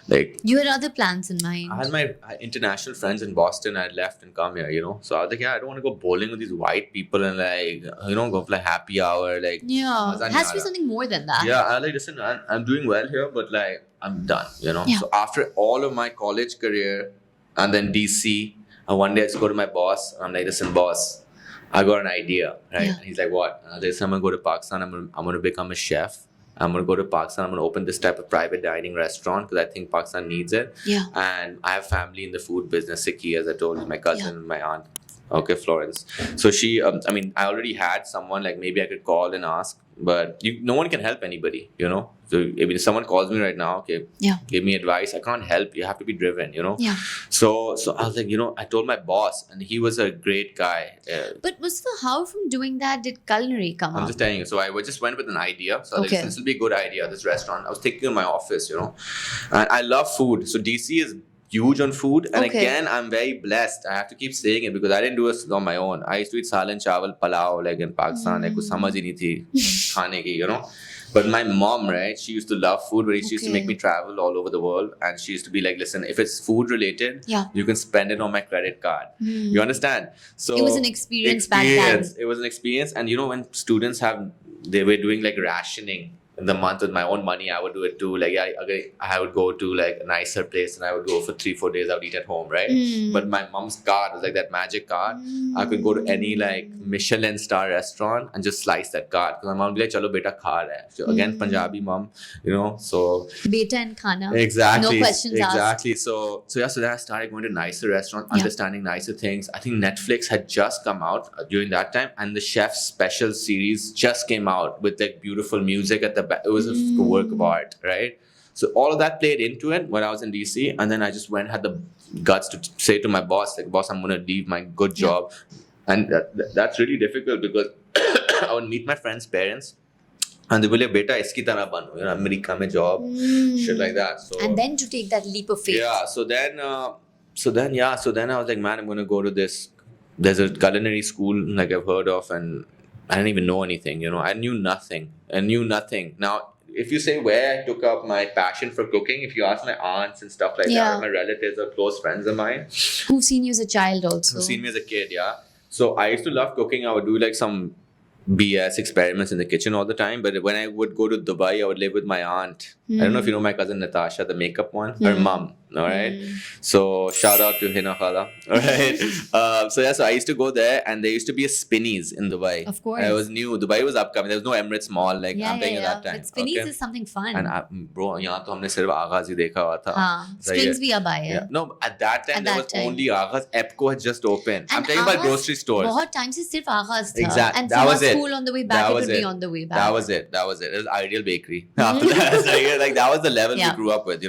Like, You had other plans in mind. I had my international friends in Boston. I had left and come here, So I was like, yeah, I don't want to go bowling with these white people and like, go for like happy hour. Like, Yeah, it has to be something more than that. yeah, I like, listen, I'm doing well here, but like, I'm done, Yeah. So after all of my college career and then DC, and one day I just go to my boss and I'm like, listen, boss, I got an idea, right? Yeah. And he's like, what? And I was like, I'm going to go to Pakistan. I'm going to become a chef. I'm going to go to Pakistan. I'm going to open this type of private dining restaurant because I think Pakistan needs it. Yeah. And I have family in the food business, Sikhi, as I told you, my cousin, my aunt. Okay, Florence. So she, I already had someone, like maybe I could call and ask, but no one can help anybody, So if someone calls me right now, okay, give me advice. I can't help. You have to be driven, Yeah. So I was like, I told my boss, and he was a great guy. But Mustafa, how from doing that did Culinary come I'm up? just telling you. So I just went with an idea. So I was like, this will be a good idea, this restaurant. I was thinking in my office, And I love food. So DC is huge on food. And again, I'm very blessed. I have to keep saying it because I didn't do it on my own. I used to eat salan, chawal, palau, like in Pakistan. Like, kuch samajh hi nahi thi khane ki, But my mom, right, she used to love food, but she used to make me travel all over the world. And she used to be like, listen, if it's food related, you can spend it on my credit card. You understand? So it was an experience back then. It was an experience. And when students they were doing like rationing in the month with my own money, I would do it too. Like, I would go to like a nicer place and I would go for 3-4 days. I would eat at home, right? But my mom's card was like that magic card. I could go to any like Michelin-star restaurant and just slice that card. Because my mom would be like, chalo beta kha rahe. So again, Punjabi mom, so. Beta and khana. Exactly. No questions asked. Exactly. So then I started going to nicer restaurants, understanding nicer things. I think Netflix had just come out during that time, and the Chef's Special series just came out with like beautiful music at the back. It was a work of art, right? So all of that played into it when I was in DC, and then I just had the guts to say to my boss, like, boss, I'm going to leave my good job. And that's really difficult because I would meet my friends' parents and they will like, beta, iski tarah bano, America mein job, shit like that. So, and then to take that leap of faith. Yeah. So then I was like, man, I'm going to go to this. There's a culinary school like I've heard of, and I didn't even know anything, I knew nothing. Now, if you say where I took up my passion for cooking, if you ask my aunts and stuff like that, or my relatives or close friends of mine. Who've seen you as a child also. Who've seen me as a kid, yeah. So I used to love cooking. I would do like some BS experiments in the kitchen all the time. But when I would go to Dubai, I would live with my aunt. I don't know if you know my cousin Natasha, the makeup one. Her mom. All right. So shout out to Hina Khala. All right. So I used to go there, and there used to be a Spinneys in Dubai. Of course. I was new. Dubai was upcoming. There was no Emirates Mall. Like I'm telling you that time. But Spinneys is something fun. And bro, यहाँ तो हमने सिर्फ आगाज ही देखा हुआ था. Springs भी अब आए हैं. No, at that time there was only Agha's. Epco had just opened. I'm talking about grocery stores. बहुत time से सिर्फ Agha's था. Exactly. And that was it. School on the way back, it would be on the way back. That was it. It was Ideal Bakery. After that, like that was the level we grew up with,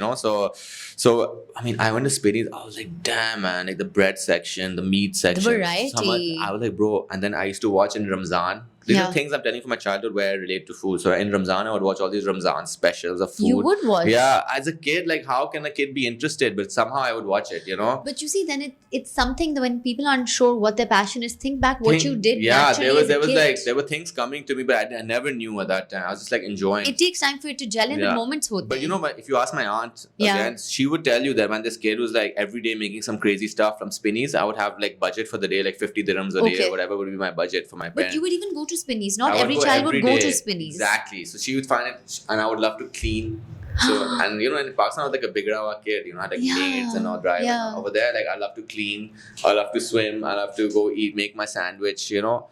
So I mean, I went to Spinneys. I was like, damn, man, like the bread section, the meat section. The variety. I was like, bro. And then I used to watch in Ramzan. These Yeah. are things I'm telling you from my childhood where I relate to food. So in Ramzan, I would watch all these Ramzan specials of food. You would watch. Yeah, as a kid, like how can a kid be interested? But somehow I would watch it, But you see, then it's something that when people aren't sure what their passion is, think back what you did Yeah, naturally there was as a kid. like there were things coming to me, but I never knew at that time. I was just like enjoying. It takes time for it to gel in, Yeah. but moments hote But hain. you know, if you ask my aunt Yeah. again, she would tell you that when this kid was like every day making some crazy stuff from Spinneys, I would have like budget for the day, like 50 dirhams a day Okay. or whatever would be my budget for my But parents. you would even go to Spinneys. Not I would every go child would every go day. to Spinneys. Exactly. So she would find it, and I would love to clean. So and you know, in Pakistan, I was like a bigrawa kid. You know, I had like Yeah. maids and all driving. Yeah. Over there, like I love to clean. I love to swim. I love to go eat, make my sandwich. You know.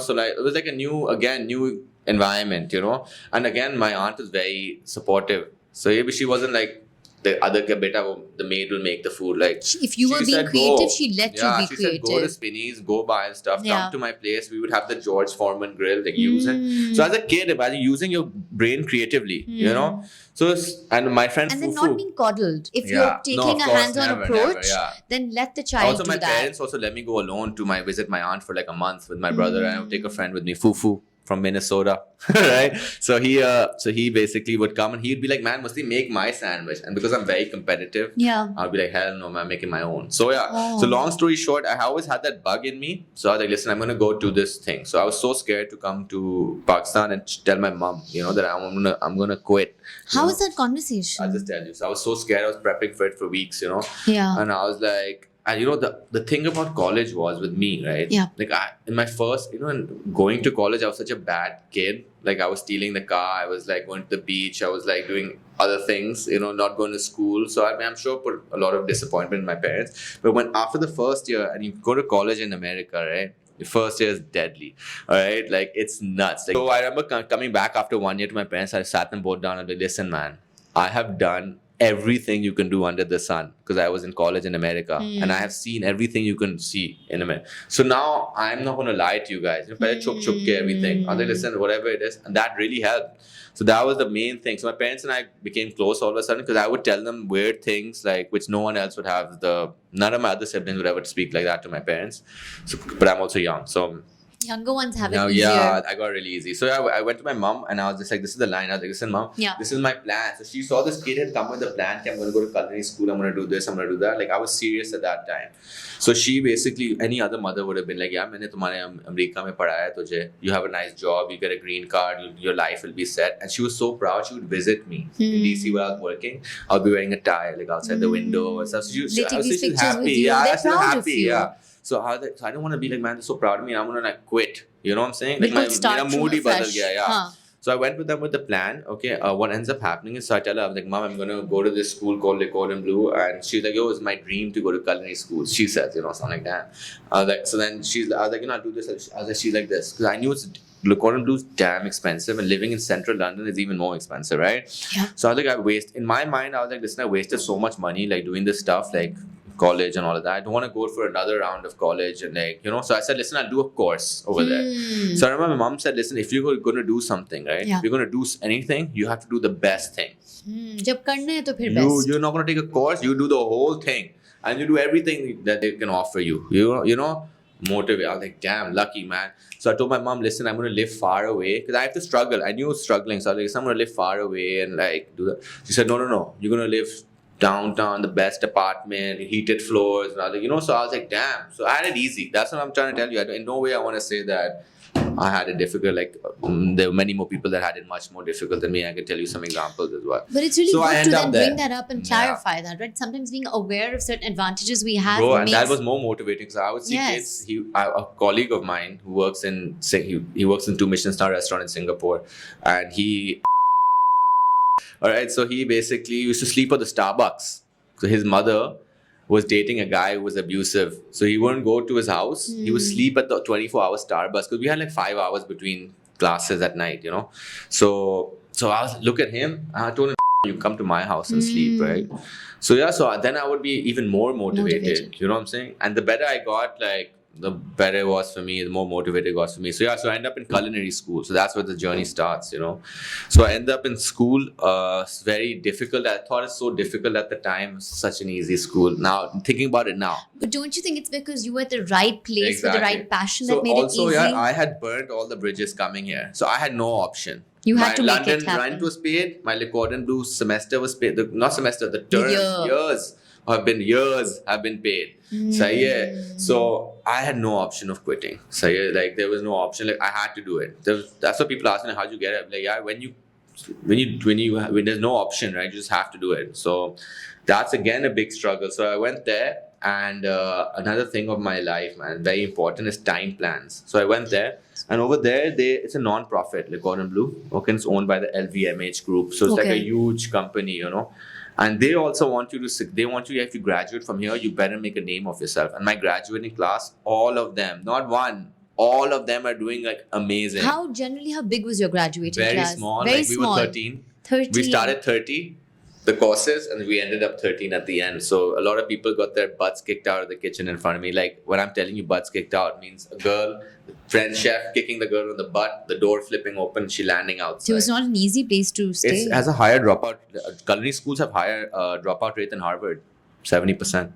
So like it was like a new environment. You know, and again, my aunt was very supportive. So maybe she wasn't like the other beta, the maid will make the food. Like If you were she being said, creative, "Go." she'd let Yeah, you be she said, go to creative. Spinneys, go buy stuff, Yeah. come to my place. We would have the George Foreman grill, like use it. Mm. So as a kid, imagine using your brain creatively, you know. So and my friend And then Fufu. not being coddled. If Yeah. you're No, taking of a course, hands-on never, approach, yeah. then let the child Also, do my that. parents also let me go alone to visit my aunt for like a month with my brother, and I would take a friend with me, Fufu from Minnesota, right? So he basically would come and he'd be like, "Man, must he make my sandwich?" And because I'm very competitive, Yeah. I'll be like, "Hell no, man, I'm making my own." So yeah. Oh. So long story short, I always had that bug in me. So I was like, "Listen, I'm gonna go do this thing." So I was so scared to come to Pakistan and tell my mom, you know, that I'm gonna quit. How you was that conversation? I'll just tell you. So I was so scared. I was prepping for it for weeks, you know. Yeah. And I was like, and you know, the thing about college was with me, right? Yeah. Like in my first, you know, in going to college, I was such a bad kid. Like I was stealing the car. I was like going to the beach. I was like doing other things, you know, not going to school. So I'm sure put a lot of disappointment in my parents. But when after the first year, and you go to college in America, right? The first year is deadly, all right? Like it's nuts. Like, so I remember coming back after 1 year to my parents. I sat them both down and be like, "Listen, man, I have done everything you can do under the sun because I was in college in America and I have seen everything you can see in America. So now I'm not going to lie to you guys. You know, pehle chuk ke everything. And they listen, whatever it is, and that really helped. So that was the main thing. So my parents and I became close all of a sudden because I would tell them weird things like which no one else would have. None of my other siblings would ever speak like that to my parents. So, but I'm also young, so. Younger ones have it Now, easier. yeah, I got really easy. So I went to my mom and I was just like, this is the line. I was like, listen, mom, Yeah. this is my plan. So she saw this kid had come with a plan. I'm going to go to culinary school. I'm going to do this. I'm going to do that. Like I was serious at that time. So she basically, any other mother would have been like, yeah, maine tumhare America mein padhaya hai tujhe. You have a nice job. You get a green card. Your life will be set. And she was so proud. She would visit me in DC where I was working. I would be wearing a tie like outside the window and stuff. So They take these she's pictures happy. with you. Yeah, They're she's proud of happy. you. Yeah. So I don't want to be like, man, they're so proud of me. I'm going to like quit. You know what I'm saying? Like Because start my from mood hi badal fresh. gaya, yeah. Huh. So I went with them with the plan. Okay, what ends up happening is, so I tell her, I was like, Mom, I'm gonna go to this school called Cordon Bleu, and she's like, yo, it's my dream to go to culinary school. She says, you know, something like that. I was like, so then I was like, you know, I'll do this. I was like, she's like this because I knew Cordon Bleu is damn expensive, and living in central London is even more expensive, right? Yeah. So I was like, in my mind, I was like, listen, I wasted so much money like doing this stuff like college and all of that. I don't want to go for another round of college and like, you know. So I said, listen, I'll do a course over there. So I remember my mom said, listen, if you're going to do something, right? Yeah. If you're going to do anything, you have to do the best thing. जब करना है तो फिर best. You're not going to take a course. You do the whole thing, and you do everything that they can offer you. You know, motivate. I was like, damn, lucky man. So I told my mom, listen, I'm going to live far away because I have to struggle. I knew I was struggling, so I was like, I'm going to live far away and like do that. She said, no, you're going to live downtown, the best apartment, heated floors, and all that, you know. So I was like, damn. So I had it easy. That's what I'm trying to tell you. In no way I want to say that I had it difficult. Like there were many more people that had it much more difficult than me. I can tell you some examples as well. But it's really So I good to end then up there. bring that up and clarify that, right? Sometimes being aware of certain advantages we have. Bro, and makes, that was more motivating. So I would see Yes. kids. A colleague of mine who works in he works in 2 Michelin-star restaurant in Singapore, and he. All right, so he basically used to sleep at the Starbucks. So his mother was dating a guy who was abusive. So he wouldn't go to his house. He would sleep at the 24-hour Starbucks because we had like 5 hours between classes at night, you know. So I was look at him. I told him, you come to my house and sleep, right? So yeah, so then I would be even more motivated. You know what I'm saying? And the better I got, like the better it was for me, the more motivated it was for me. So I ended up in culinary school. So that's where the journey starts, So I ended up in school. It's very difficult. I thought it's so difficult at the time. It's such an easy school. Now, thinking about it now. But don't you think it's because you were at the right place with the right passion that made it easy? Also, I had burnt all the bridges coming here. So I had no option. You had to make it happen. My London rent was paid. My Cordon Bleu semester was paid. Not semester, the term, years have been paid. So I had no option of quitting. So like there was no option. Like I had to do it. That's what people ask me, how'd you get it? I'm like, when there's no option, right? You just have to do it. So that's again a big struggle. So I went there, and another thing of my life, man, very important, is time plans. So I went there, and over there, it's a non-profit, like Cordon Bleu. Okay, it's owned by the LVMH group. So it's like a huge company, And they also want you if you graduate from here, you better make a name of yourself. And my graduating class, all of them, not one, all of them are doing like amazing. How big was your graduating class? Very small. We were 13. 13. We started 30, the courses, and we ended up 13 at the end. So a lot of people got their butts kicked out of the kitchen in front of me. Like when I'm telling you butts kicked out, means a girl, French chef kicking the girl on the butt, the door flipping open, she landing outside. So it was not an easy place to stay. It has a higher dropout. Culinary schools have higher dropout rate than Harvard, 70%.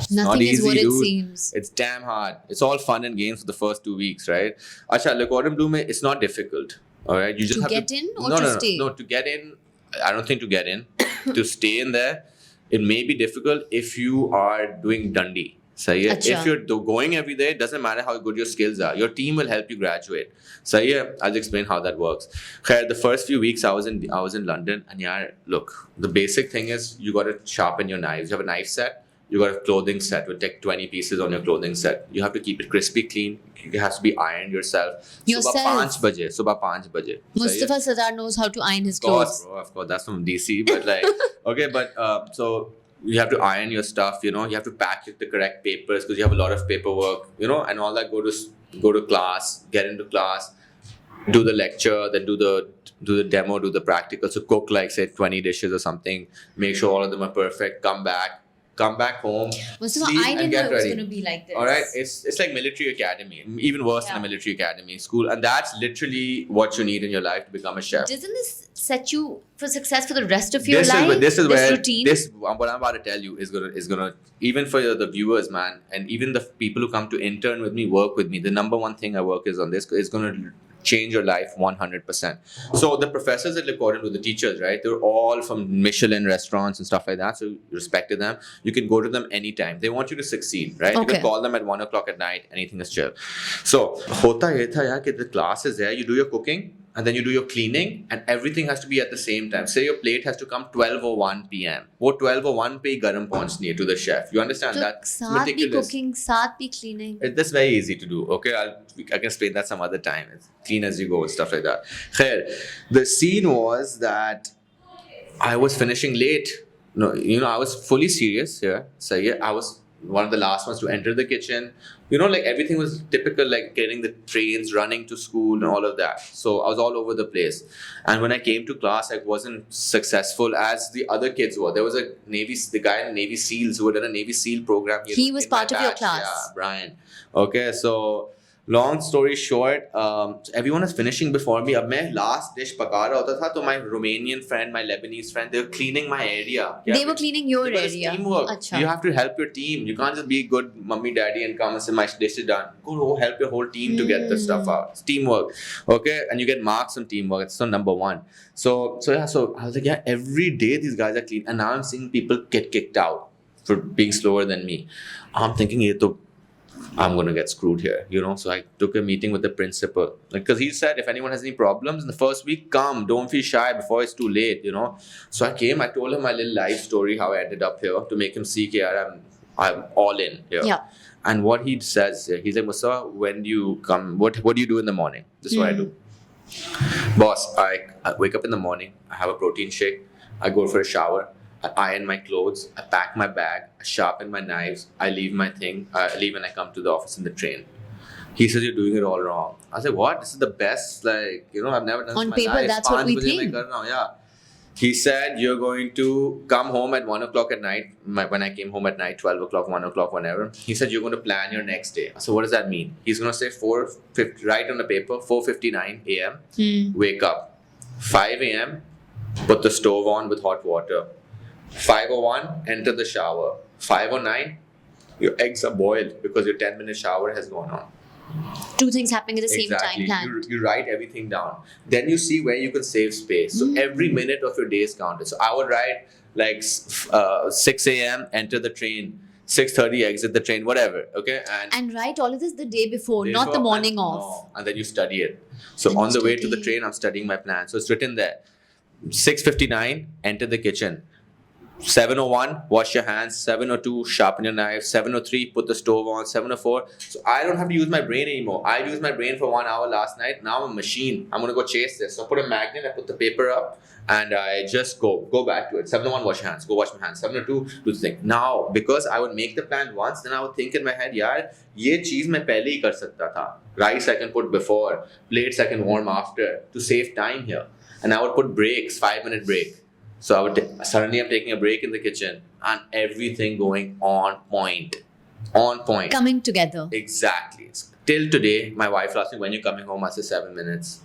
Nothing is what it seems. It's damn hard. It's all fun and games for the first 2 weeks, right? Acha, Le Cordon Bleu, it's not difficult. All right, you just to have get in or to stay? No, to get in. I don't think to get in. To stay in there, it may be difficult if you are doing Dundee. So if you're going every day, it doesn't matter how good your skills are. Your team will help you graduate. So I'll explain how that works. The first few weeks I was in London, and look, the basic thing is you got to sharpen your knives. You have a knife set. You got a clothing set. We'll take 20 pieces on your clothing set. You have to keep it crispy clean. It has to be ironed yourself. Subah 5 baje. Mustafa Sardar knows how to iron his clothes. Of course. That's from DC. But so you have to iron your stuff, you have to pack it the correct papers because you have a lot of paperwork, and all that. Go to class, get into class, do the lecture, then do the demo, do the practical. So cook like say 20 dishes or something. Make sure all of them are perfect. Come back home. Mustafa, I didn't know it was going to be like this. All right, it's like military academy, even worse than a military academy school, and that's literally what you need in your life to become a chef. Doesn't this set you for success for the rest of your life? What I'm about to tell you is gonna even for the viewers, man, and even the people who come to intern with me, work with me. The number one thing I work is on this is gonna change your life 100%. So the professors at Le Cordon Bleu, the teachers, right? They're all from Michelin restaurants and stuff like that. So you respect them. You can go to them anytime. They want you to succeed, right? You can call them at 1:00 at night. Anything is chill. So hota ye tha yaar, the class is there. You do your cooking, and then you do your cleaning, and everything has to be at the same time. Say your plate has to come 12:01 p.m. Wo 12:01 pe garam pahunchni to the chef. You understand that? It's meticulous. Cooking, saath bhi cleaning. That's very easy to do. Okay, I can explain that some other time. It's clean as you go and stuff like that. The scene was that I was finishing late. No, I was fully serious here. So I was one of the last ones to enter the kitchen. Like everything was typical, like getting the trains, running to school and all of that. So I was all over the place. And when I came to class, I wasn't successful as the other kids were. There was the guy in Navy SEALs who had done a Navy SEAL program. He was part of your class. Yeah, Brian. Okay, so long story short, everyone is finishing before me. Ab main last dish paka raha hota tha, to my Romanian friend, my Lebanese friend, they were cleaning my area. They were cleaning your area. Teamwork. You have to help your team. You can't just be good mummy daddy and come and say my dish is done. Go help your whole team to get the stuff out. It's teamwork. Okay, and you get marks on teamwork. It's number one. So I was like, every day these guys are clean, and now I'm seeing people get kicked out for being slower than me. I'm thinking I'm going to get screwed here, So I took a meeting with the principal. Because he said, if anyone has any problems in the first week, come. Don't feel shy before it's too late, So I came, I told him my little life story, how I ended up here, to make him see that I'm all in here. Yeah. And what he says, he's like, Mustafa, when do you come? What do you do in the morning? This is what I do. Boss, I wake up in the morning, I have a protein shake, I go for a shower, I iron my clothes, I pack my bag, I sharpen my knives, I leave my thing, I leave and I come to the office in the train. He says, you're doing it all wrong. I said, what? This is the best, I've never done this in my life. On paper, that's what we think. He said, you're going to come home at 1 o'clock at night. When I came home at night, 12 o'clock, 1 o'clock, whenever. He said, you're going to plan your next day. So what does that mean? He's going to say 4:50, write on the paper, 4:59 a.m., wake up. 5 a.m., put the stove on with hot water. 5:01, enter the shower. 5:09, your eggs are boiled because your 10-minute shower has gone on. Two things happening at the same time. You write everything down. Then you see where you can save space. So every minute of your day is counted. So I would write like 6 a.m., enter the train. 6:30, exit the train, whatever. Okay, and write all of this the day before, not the morning off. No, and then you study it. So on the way to the train, I'm studying my plan. So it's written there. 6:59, enter the kitchen. 7:01, wash your hands. 7:02, sharpen your knife. 7:03, put the stove on. 7:04. So I don't have to use my brain anymore. I used my brain for 1 hour last night. Now I'm a machine. I'm gonna go chase this. So I put a magnet. I put the paper up, and I just go back to it. 7:01, wash your hands. Go wash my hands. 7:02, do the thing. Now, because I would make the plan once, then I would think in my head, yaar, ye cheez main pehle hi kar sakta tha. Rice I can put before. Plates I can warm after to save time here. And I would put breaks, 5-minute break. So I would suddenly I'm taking a break in the kitchen and everything going on point. On point. Coming together. Exactly. Till today, my wife asked me, when you're coming home, I say 7 minutes.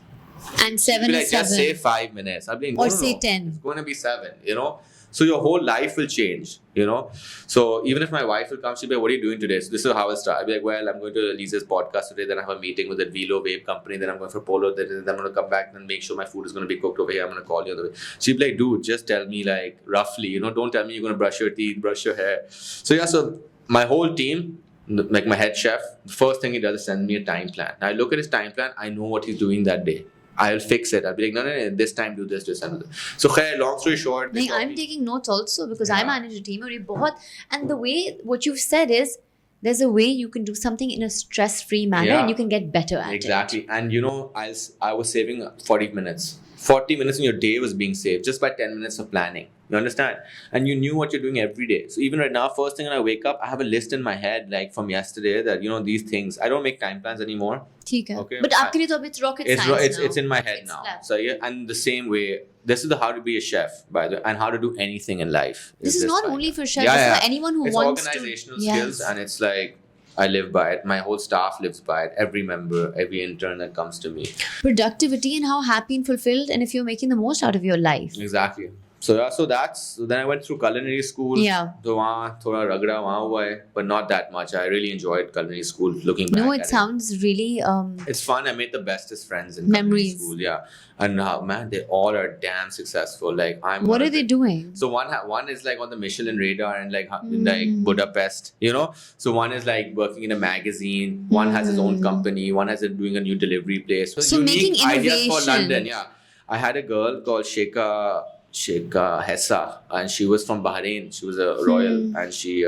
And 7 is 7. Just say 5 minutes. I'll be like, or say 10. It's going to be 7, you know. So your whole life will change, you know. So even if my wife will come, she'll be like, what are you doing today? So this is how I'll start. I'll be like, well, I'm going to Alizeh's podcast today. Then I have a meeting with the Velo vape company. Then I'm going for Polo. Then I'm going to come back and make sure my food is going to be cooked over here. I'm going to call you on the way. She'll be like, dude, just tell me like roughly, you know, don't tell me you're going to brush your teeth, brush your hair. So yeah, so my whole team, like my head chef, the first thing he does is send me a time plan. Now I look at his time plan. I know what he's doing that day. I'll fix it. I'll be like, no, this time do this, and this. So, long story short. I'm taking notes also because I manage a team. And the way, what you've said is, there's a way you can do something in a stress-free manner and you can get better at it. Exactly. And you know, I was saving 40 minutes. 40 minutes in your day was being saved just by 10 minutes of planning. You understand? And you knew what you're doing every day. So even right now, first thing when I wake up, I have a list in my head like from yesterday that, you know, these things. I don't make time plans anymore. Okay. But aapke liye to it's rocket science now. It's in my head now. So yeah, and the same way, this is how to be a chef, by the way, and how to do anything in life. This is not only for chefs, this is for anyone who wants to. It's organizational skills, and it's like, I live by it. My whole staff lives by it. Every member, every intern that comes to me. Productivity and how happy and fulfilled, and if you're making the most out of your life. Exactly. So then I went through culinary school. Yeah. So thoda ragda wahan hua hai, but not that much. I really enjoyed culinary school. Looking back, no, it sounds really. It's fun. I made the bestest friends in memories. Culinary school. Yeah, and man, they all are damn successful. Like What are they doing? So one is like on the Michelin radar and like Budapest. You know. So one is like working in a magazine. One has his own company. One has doing a new delivery place. So making ideas for London. Yeah, I had a girl called Sheikha Hessa, and she was from Bahrain. She was a royal, and she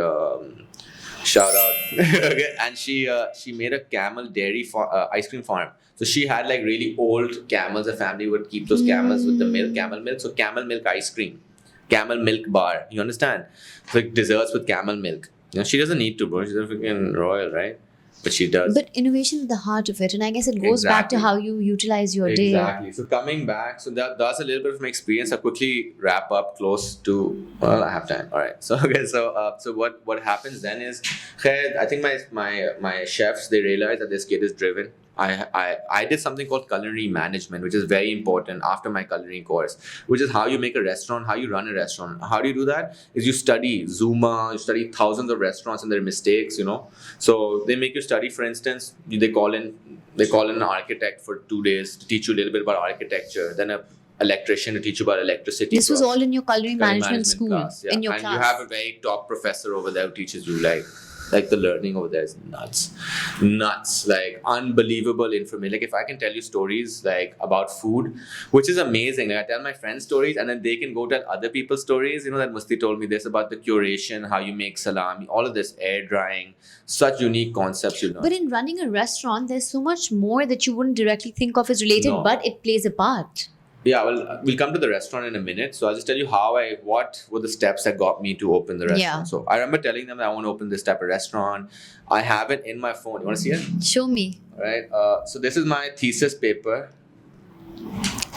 shout out, okay, and she made a camel dairy ice cream farm. So she had like really old camels. The family would keep those camels with the milk, camel milk. So camel milk ice cream, camel milk bar. You understand? So like desserts with camel milk. You know, she doesn't need to, bro. She's a freaking royal, right? But she does. But innovation is the heart of it. And I guess it goes back to how you utilize your day. Exactly. So coming back, so that's a little bit of my experience. I'll quickly wrap up close to, well, I have time. All right. So, okay. So what happens then is, I think my chefs, they realize that this kid is driven. I did something called culinary management, which is very important after my culinary course, which is how you make a restaurant, how you run a restaurant. How do you do that? Is you study Zuma, you study thousands of restaurants and their mistakes, you know. So they make you study, for instance, they call in an architect for 2 days to teach you a little bit about architecture, then an electrician to teach you about electricity. This was all in your culinary management school, class, yeah. in your and class. You have a very top professor over there who teaches you like the learning over there is nuts, like unbelievable information. Like if I can tell you stories like about food, which is amazing. Like I tell my friends stories and then they can go tell other people's stories. You know, that Musti told me this about the curation, how you make salami, all of this, air drying, such unique concepts you learn. But in running a restaurant, there's so much more that you wouldn't directly think of as related, but it plays a part. Yeah, well, we'll come to the restaurant in a minute. So I'll just tell you what were the steps that got me to open the restaurant. Yeah. So I remember telling them that I want to open this type of restaurant. I have it in my phone. You want to see it? Show me. All right. So this is my thesis paper.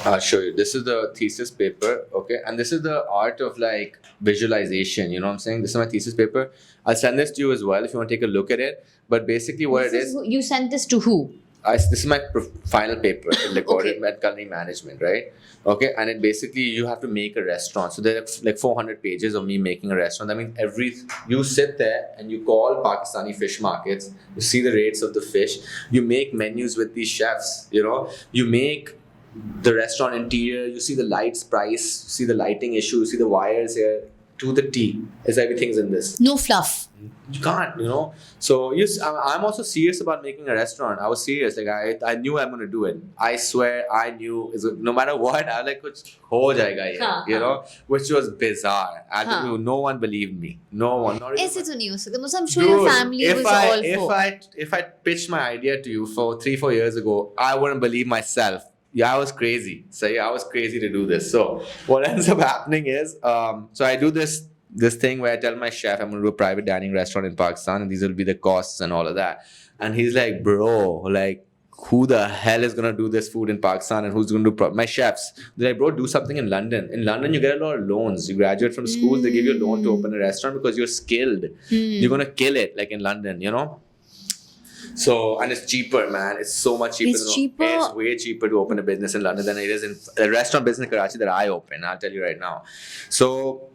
I'll show you. This is the thesis paper, okay? And this is the art of like visualization, you know what I'm saying? This is my thesis paper. I'll send this to you as well if you want to take a look at it. But basically what it is, You sent this to who? this is my final paper in the Okay. Cordon Culinary Management, right? Okay, and it basically you have to make a restaurant. So there are like 400 pages of me making a restaurant. I mean, you sit there and you call Pakistani fish markets. You see the rates of the fish. You make menus with these chefs. You know, you make the restaurant interior. You see the lights price. You see the lighting issue. You see the wires here to the T. Is everything's in this. No fluff. You can't, you know. So I'm also serious about making a restaurant. I was serious. Like I knew I'm gonna do it. I swear I knew. No matter what, I was like, kuch ho jayega ye, you know, which was bizarre. No one believed me. No one. Not even ऐसे तो नहीं हो सकता. I'm sure your family was all for. If I pitched my idea to you 3-4 years ago, I wouldn't believe myself. Yeah, I was crazy. So yeah, I was crazy to do this. So what ends up happening is, so I do this thing where I tell my chef I'm going to do a private dining restaurant in Pakistan and these will be the costs and all of that. And he's like, bro, like, who the hell is going to do this food in Pakistan and who's going to do my chefs? They're like, bro, do something in London. In London, you get a lot of loans. You graduate from school, they give you a loan to open a restaurant because you're skilled. You're going to kill it, like in London, you know? So, and it's cheaper, man. It's so much cheaper. It's way cheaper to open a business in London than it is in a restaurant business in Karachi that I open. I'll tell you right now. So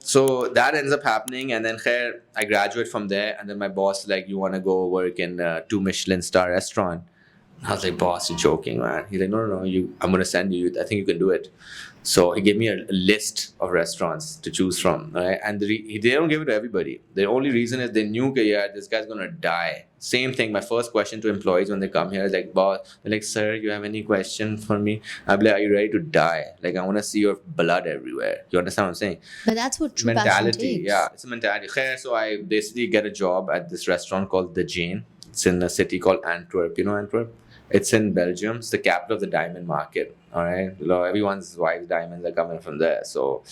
that ends up happening. And then I graduate from there. And then my boss is like, you want to go work in a 2 Michelin-star restaurant? I was like, boss, you're joking, man. He's like, no, I'm going to send you. I think you can do it. So he gave me a list of restaurants to choose from, right? And they don't give it to everybody. The only reason is they knew that, yeah, this guy's going to die. Same thing, my first question to employees when they come here is like, boss, they're like, sir, you have any question for me? I'm like, are you ready to die? Like, I want to see your blood everywhere. You understand what I'm saying? But that's what true mentality passion takes. Yeah, it's a mentality. So I basically get a job at this restaurant called The Jane. It's in a city called Antwerp. You know Antwerp? It's in Belgium. It's the capital of the diamond market. All right, everyone's wife's diamonds are coming from there. So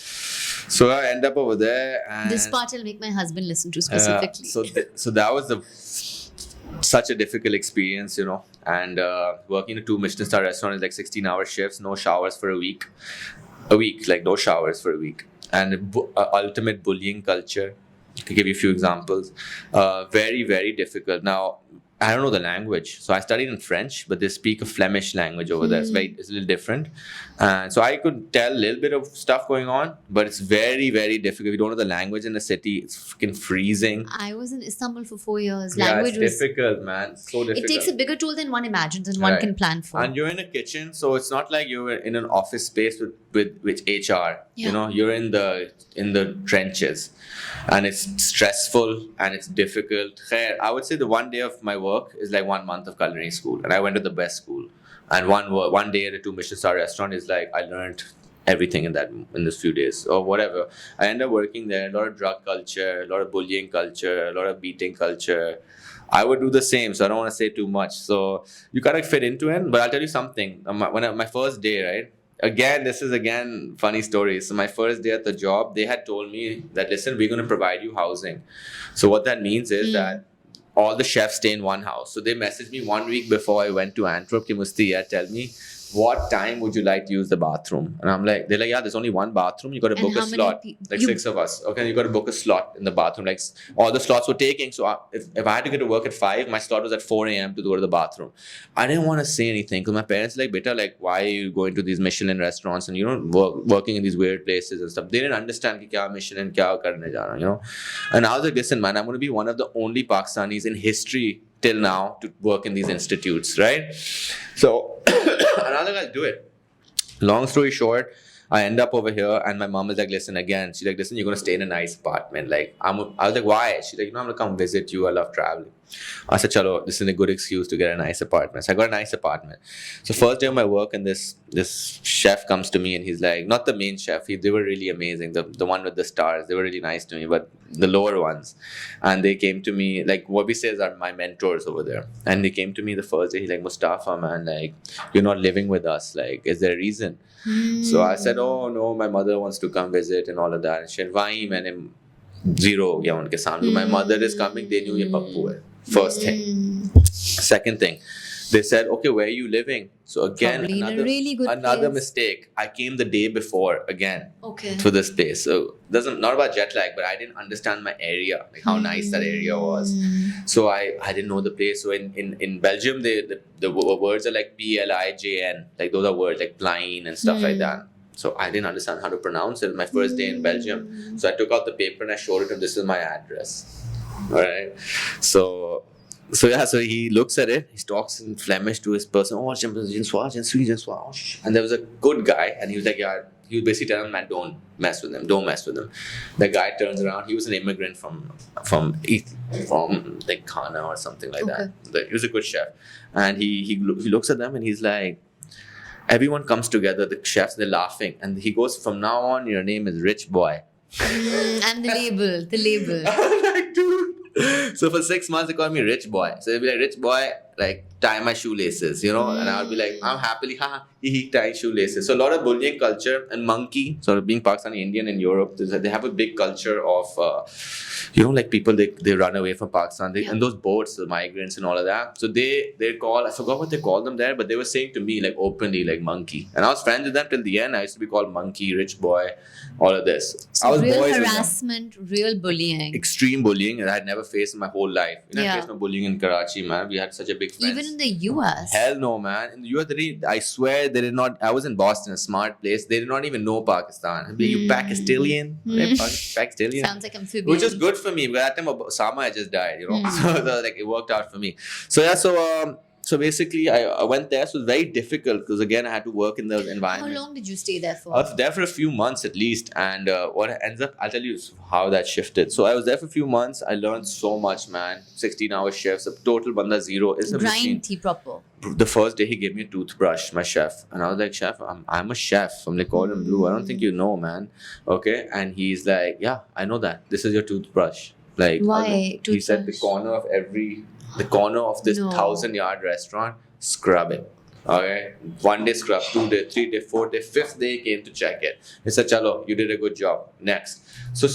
I end up over there. And this part I'll make my husband listen to specifically. So that was such a difficult experience, you know. And working in a 2 Michelin-star restaurant is like 16-hour shifts, no showers for a week, like no showers for a week, and ultimate bullying culture. I can give you a few examples. Very, very difficult. Now, I don't know the language. So I studied in French, but they speak a Flemish language over there. It's a little different. So I could tell a little bit of stuff going on, but it's very, very difficult. If you don't know the language in the city, it's freaking freezing. I was in Istanbul for 4 years. Language it's difficult, man. It's so difficult. It takes a bigger toll than one imagines and one can plan for. And you're in a kitchen, so it's not like you're in an office space with HR. Yeah. You know, you're in the trenches. And it's stressful and it's difficult. I would say the one day of my work is like 1 month of culinary school. And I went to the best school. And one day at a 2 Michelin-star restaurant is like I learned everything in this few days or whatever. I ended up working there. A lot of drug culture, a lot of bullying culture, a lot of beating culture. I would do the same, so I don't want to say too much. So you gotta fit into it. But I'll tell you something. My first day, right? This is funny story. So my first day at the job, they had told me that, listen, we're going to provide you housing. So what that means is that all the chefs stay in one house. So they messaged me 1 week before I went to Antwerp, tell me, what time would you like to use the bathroom? And I'm like, they're like, yeah, there's only one bathroom. You got to book a slot. Like 6 of us. Okay, you got to book a slot in the bathroom. Like all the slots were taking. So if I had to get to work at 5, my slot was at 4 a.m. to go to the bathroom. I didn't want to say anything because my parents were like, beta, like, why are you going to these Michelin restaurants and, you know, working in these weird places and stuff. They didn't understand ki kya Michelin, kya karne ja raha, you know. And I was like, listen, man, I'm going to be one of the only Pakistanis in history till now to work in these institutes, right? So another guy do it. Long story short, I end up over here and my mom is like, listen, again. She's like, listen, you're going to stay in a nice apartment. Like, I was like, why? She's like, you know, I'm going to come visit you. I love traveling. I said, chalo, this is a good excuse to get a nice apartment. So I got a nice apartment. So first day of my work and this chef comes to me and he's like, not the main chef. They were really amazing. The one with the stars, they were really nice to me, but the lower ones. And they came to me, like what we say is are my mentors over there. And they came to me the first day. He's like, Mustafa, man, like, you're not living with us. Like, is there a reason? So I said, oh no, my mother wants to come visit and all of that. And she said, why, man, zero. Yeah, unke samne. My mother is coming. They knew ye pappu hai. First thing. Second thing. They said, okay, where are you living? So again, Probably in a really good another place. mistake. I came the day before again Okay. to this place. So not about jet lag, but I didn't understand my area, like how nice that area was. So I didn't know the place. So in Belgium, the words are like PLIJN, like those are words like plain and stuff like that. So I didn't understand how to pronounce it. My first day in Belgium. So I took out the paper and I showed it to him. This is my address. All right. So he looks at it. He talks in Flemish to his person. Oh, and there was a good guy, and he was like, yeah. He was basically telling him, man, don't mess with him. Don't mess with him. The guy turns around. He was an immigrant from like Ghana or something like that. He was a good chef, and he looks at them and he's like, everyone comes together. The chefs, they're laughing, and he goes, from now on, your name is Rich Boy. And the label. I'm like, dude. So for 6 months, they called me Rich Boy. So they'd be like, Rich Boy, like, tie my shoelaces, you know? And I would be like, I'm happily, tying shoelaces. So a lot of bullying culture and monkey, sort of being Pakistani Indian in Europe, they have a big culture of, like people, they run away from Pakistan. And those boats, the migrants and all of that. So they call, I forgot what they called them there, but they were saying to me, like, openly, like, monkey. And I was friends with them till the end. I used to be called monkey, Rich Boy, all of this. So I was real boys harassment, real bullying. Extreme bullying that I had never faced in my whole life. I faced no bullying in Karachi, man. We had such a big friends. Even in the US. Hell no, man. In the US, I swear they did not. I was in Boston, a smart place. They did not even know Pakistan. I'd be like, you Pakistanian? Pakistanian? Sounds like amphibian. Which is good for me. But at that time, Osama had just died, you know. So it worked out for me. So basically, I went there. So it was very difficult because, again, I had to work in the environment. How long did you stay there for? I was there for a few months at least. And what ends up, I'll tell you how that shifted. So I was there for a few months. I learned so much, man. 16-hour shifts, a total banda zero. It's a machine. Grind proper. The first day, he gave me a toothbrush, my chef. And I was like, chef, I'm a chef. I'm like, Cordon Bleu. I don't think you know, man. Okay. And he's like, yeah, I know that. This is your toothbrush. Like, why? He said the corner of this 1,000-yard restaurant, scrub it. Okay, 1 day scrub, 2 day, 3 day, 4 day, 5th day he came to check it. He said, "Chalo, you did a good job. Next." So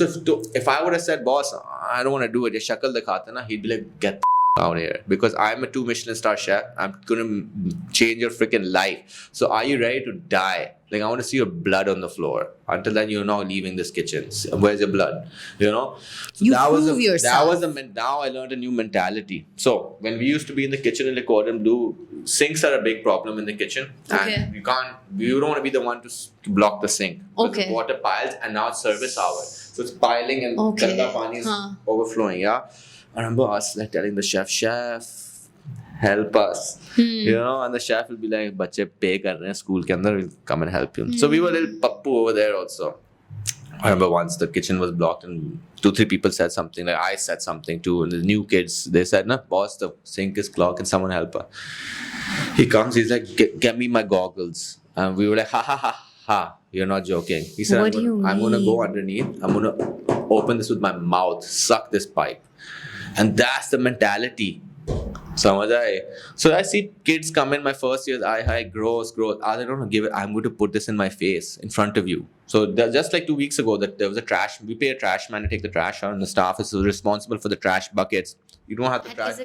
if I would have said, "Boss, I don't want to do it," shakal dikhata na, he'd be like, "Get the out here," because I'm a 2 Michelin-star chef. I'm gonna change your freaking life. So are you ready to die? Like, I want to see your blood on the floor. Until then, you're not leaving this kitchen. Where's your blood? You know? So you prove yourself. Now I learned a new mentality. So when we used to be in the kitchen in the Cordon Bleu, sinks are a big problem in the kitchen. Okay. And you don't want to be the one to block the sink. Okay. The water piles, and now it's service hour. So it's piling and ganda pani is overflowing, yeah? I remember us like telling the chef, help us. You know, and the chef will be like, "Bache pay kar rahe hain school ke andar, we'll come and help you." So we were a little pappu over there also. I remember once the kitchen was blocked and 2-3 people said something, like I said something too, and the new kids, they said, "No, boss, the sink is clogged, can someone help her?" He comes, he's like, get me my goggles. And we were like, ha, you're not joking. He said, I'm going to go underneath, I'm going to open this with my mouth, suck this pipe. And that's the mentality. So I see kids come in my first year, gross. I don't give it. I'm going to put this in my face in front of you. So just like 2 weeks ago, that there was a trash. We pay a trash man to take the trash out, and the staff is responsible for the trash buckets. You don't have to trash.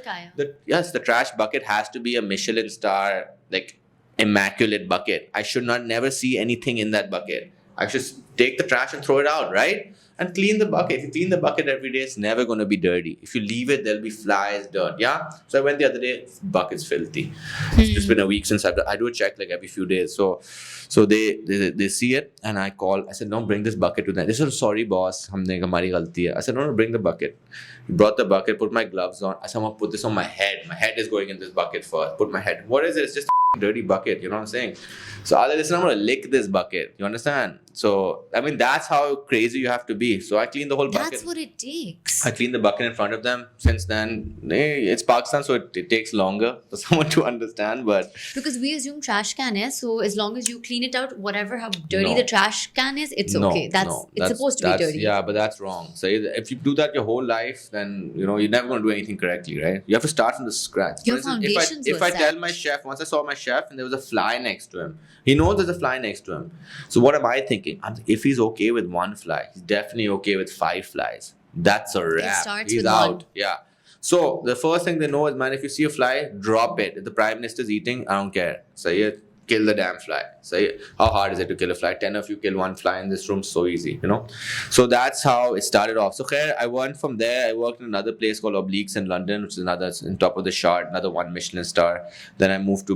Yes, the trash bucket has to be a Michelin-star, like immaculate bucket. I should never see anything in that bucket. I should take the trash and throw it out, right? And clean the bucket. If you clean the bucket every day, it's never going to be dirty. If you leave it, there'll be flies, dirt. Yeah. So I went the other day. Bucket's filthy. It's just been a week since I do a check like every few days. So they see it, and I call. I said, "No, bring this bucket to them." They said, "Sorry, boss. Humne hamari galti hai." I said, "No, bring the bucket." He brought the bucket. Put my gloves on. I said, "I'm gonna put this on my head. My head is going in this bucket first. Put my head. What is it? It's just a dirty bucket. You know what I'm saying?" So I said, "I'm gonna lick this bucket." You understand? So I mean, that's how crazy you have to be. So I cleaned the whole bucket. That's what it takes. I cleaned the bucket in front of them. Since then, it's Pakistan, so it takes longer for someone to understand. But because we assume trash can is, so as long as you clean it out, whatever how dirty the trash can is, it's okay. It's supposed to be dirty. Yeah, but that's wrong. So if you do that your whole life, then you're never going to do anything correctly, right? You have to start from the scratch. Your foundations if I tell my chef, once I saw my chef and there was a fly next to him, he knows there's a fly next to him. So what am I thinking? If he's okay with 1 fly, he's definitely okay with 5 flies. That's a wrap. It starts he's with out. 1. Yeah. So the first thing they know is, man, if you see a fly, drop it. If the prime minister's eating, I don't care. So yeah, kill the damn fly. So yeah, how hard is it to kill a fly? 10 of you kill one fly in this room, so easy, you know. So that's how it started off. So khair, I went from there. I worked in another place called Obliques in London, which is another in top of the chart, another 1 Michelin-star. Then I moved to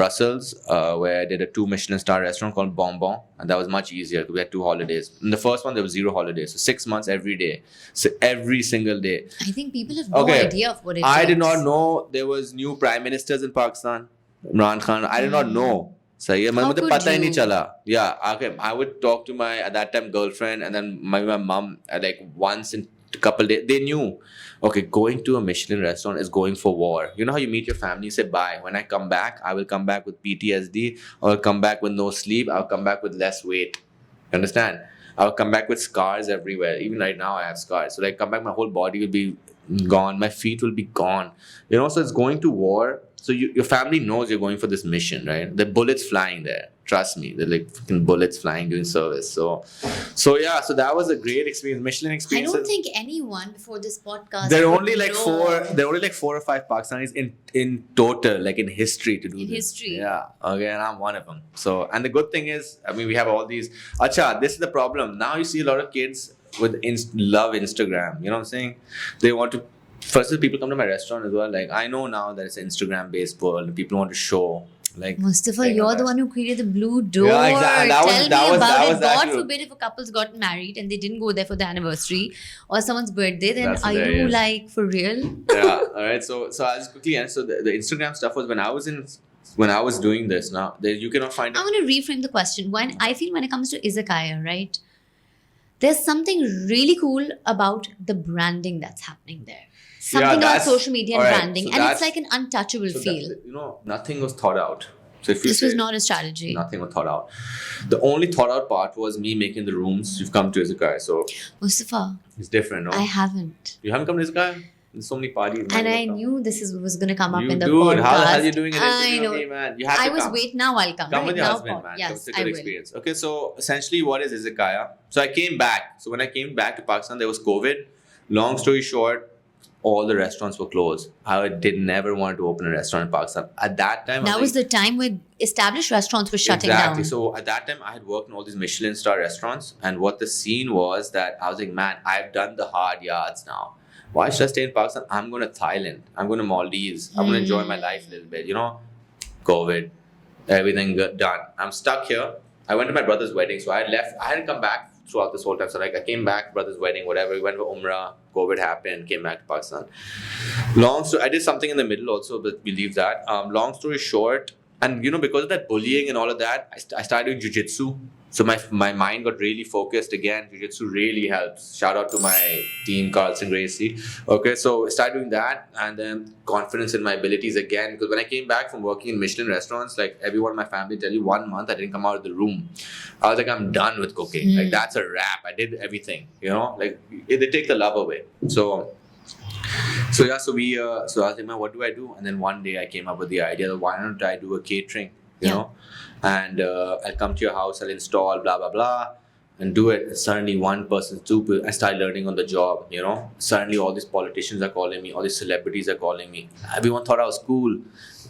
Brussels, where I did a 2 Michelin-star restaurant called Bonbon, and that was much easier. We had 2 holidays. In the first one, there was 0 holidays, so 6 months every day, so every single day. I think people have no idea of what it is. I did not know there was new prime ministers in Pakistan. Imran Khan. I did not know. So yeah, मुझे पता ही नहीं चला. Yeah, okay. I would talk to my at that time girlfriend and then my mom like once in a couple days. They knew. Okay, going to a Michelin restaurant is going for war. You know how you meet your family, you say bye. When I come back, I will come back with PTSD, or I'll come back with no sleep. I'll come back with less weight. You understand? I'll come back with scars everywhere. Even right now, I have scars. So like, come back, my whole body will be gone. My feet will be gone. You know, so it's going to war. So your family knows you're going for this mission, right? The bullets flying there. Trust me, they're like fucking bullets flying during service. So yeah. So that was a great experience. Michelin experience. I don't think anyone before this podcast. There are only like four. There are only like 4 or 5 Pakistanis in total, like in history, to do this. History. Yeah. Okay, and I'm one of them. So, and the good thing is, I mean, we have all these. Acha, this is the problem. Now you see a lot of kids with love Instagram. You know what I'm saying? They want to. First, people come to my restaurant as well. Like, I know now that it's an Instagram-based world and people want to show. Like, Mustafa, you're the one who created the blue door. Yeah, exactly. Tell me about it. God forbid if a couple's gotten married and they didn't go there for the anniversary or someone's birthday, then are you like for real? Yeah. All right. So I'll just quickly answer. So the Instagram stuff was when I was doing this. Now you cannot find. I'm going to reframe the question. When it comes to Izakaya, right? There's something really cool about the branding that's happening there. Something about social media and branding. So and it's like an untouchable feel. Nothing was thought out. So if this was not a strategy. Nothing was thought out. The only thought out part was me making the rooms. You've come to Izakaya, so Mustafa, it's different, no? I haven't. You haven't come to Izakaya? There's so many parties. And I knew this was going to come up in the podcast. How the hell are you doing it? I know. Okay, man. You have to come. Wait, now I'll come. Come with your husband, man. Yes, it's a good experience. Okay, so essentially what is Izakaya? So I came back. So when I came back to Pakistan, there was COVID. Long story short, all the restaurants were closed. I never wanted to open a restaurant in Pakistan. At that time, that was the time when established restaurants were shutting down. Exactly. So at that time, I had worked in all these Michelin-star restaurants. And what the scene was that I was like, man, I've done the hard yards now. Why should I stay in Pakistan? I'm going to Thailand. I'm going to Maldives. I'm going to enjoy my life a little bit. You know, COVID, everything done. I'm stuck here. I went to my brother's wedding. So I left. I hadn't come back throughout this whole time. So like I came back, brother's wedding, whatever. We went for Umrah. COVID happened. Came back to Pakistan. I did something in the middle also, but we leave that. Long story short, and you know, because of that bullying and all of that, I started doing jiu-jitsu. So my mind got really focused again. Jiu-jitsu really helps. Shout out to my team, Carlson Gracie. Okay, so I started doing that, and then confidence in my abilities again. Because when I came back from working in Michelin restaurants, like everyone in my family tell you, 1 month I didn't come out of the room. I was like, I'm done with cooking. Like that's a wrap. I did everything. You know, like they take the love away. So I was like, man, what do I do? And then one day I came up with the idea that why don't I do a catering? You know, and I'll come to your house, I'll install, blah, blah, blah, and do it. And suddenly one person, two people, I start learning on the job, you know. Suddenly all these politicians are calling me, all these celebrities are calling me. Everyone thought I was cool.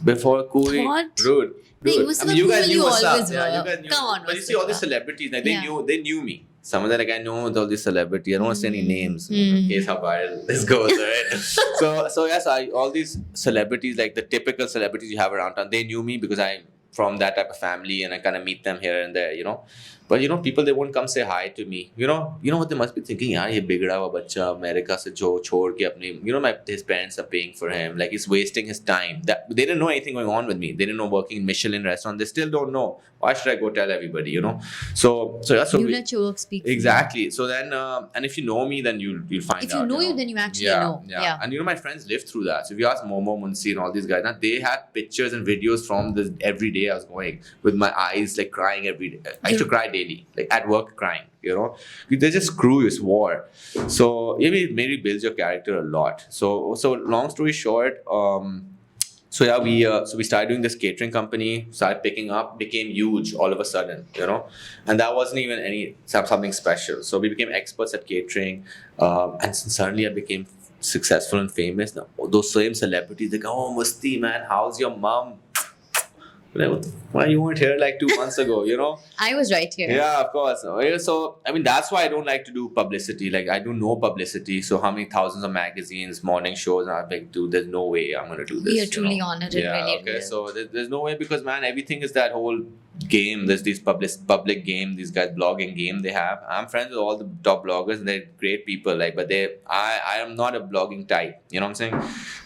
Before cool, rude. I mean, you guys knew what's up. Come on, but you see all these celebrities, like, they knew me. Some of them, like, I know all these celebrities. I don't want to say any names in case how viral this goes, right? so yes, all these celebrities, like the typical celebrities you have around town, they knew me because I'm from that type of family and I kind of meet them here and there, you know. But you know, people, they won't come say hi to me. You know what they must be thinking? Yeah, ye bigda hua bacha America se chhod ke apni, you know, his parents are paying for him. Like he's wasting his time. That they didn't know anything going on with me. They didn't know working in Michelin restaurant. They still don't know. Why should I go tell everybody? You know. So that's you let your work speak. Exactly. So then, and if you know me, then you'll find out. If you know you, then you actually know. Yeah. And you know, my friends lived through that. So if you ask Momo, Munsi, and all these guys, now they had pictures and videos from this every day I was going with my eyes like crying every day. I used to cry daily, like at work crying. You know, they just screw you. It's war. So maybe builds your character a lot. So long story short, we started doing this catering company, started picking up, became huge all of a sudden, you know, and that wasn't even something special. So we became experts at catering, and suddenly I became successful and famous, those same celebrities, they go, oh, Musti, man, how's your mom? Like, why you weren't here like 2 months ago, you know? I was right here. Yeah, of course. So, I mean, that's why I don't like to do publicity. Like, I do no publicity. So, how many thousands of magazines, morning shows, and I'm like, dude, there's no way I'm going to do this. We are truly honored. Yeah, really okay. real. So, there's no way because, man, everything is that whole game. There's these public game, these guys blogging game they have. I'm friends with all the top bloggers and they're great people. Like, but I am not a blogging type. You know what I'm saying?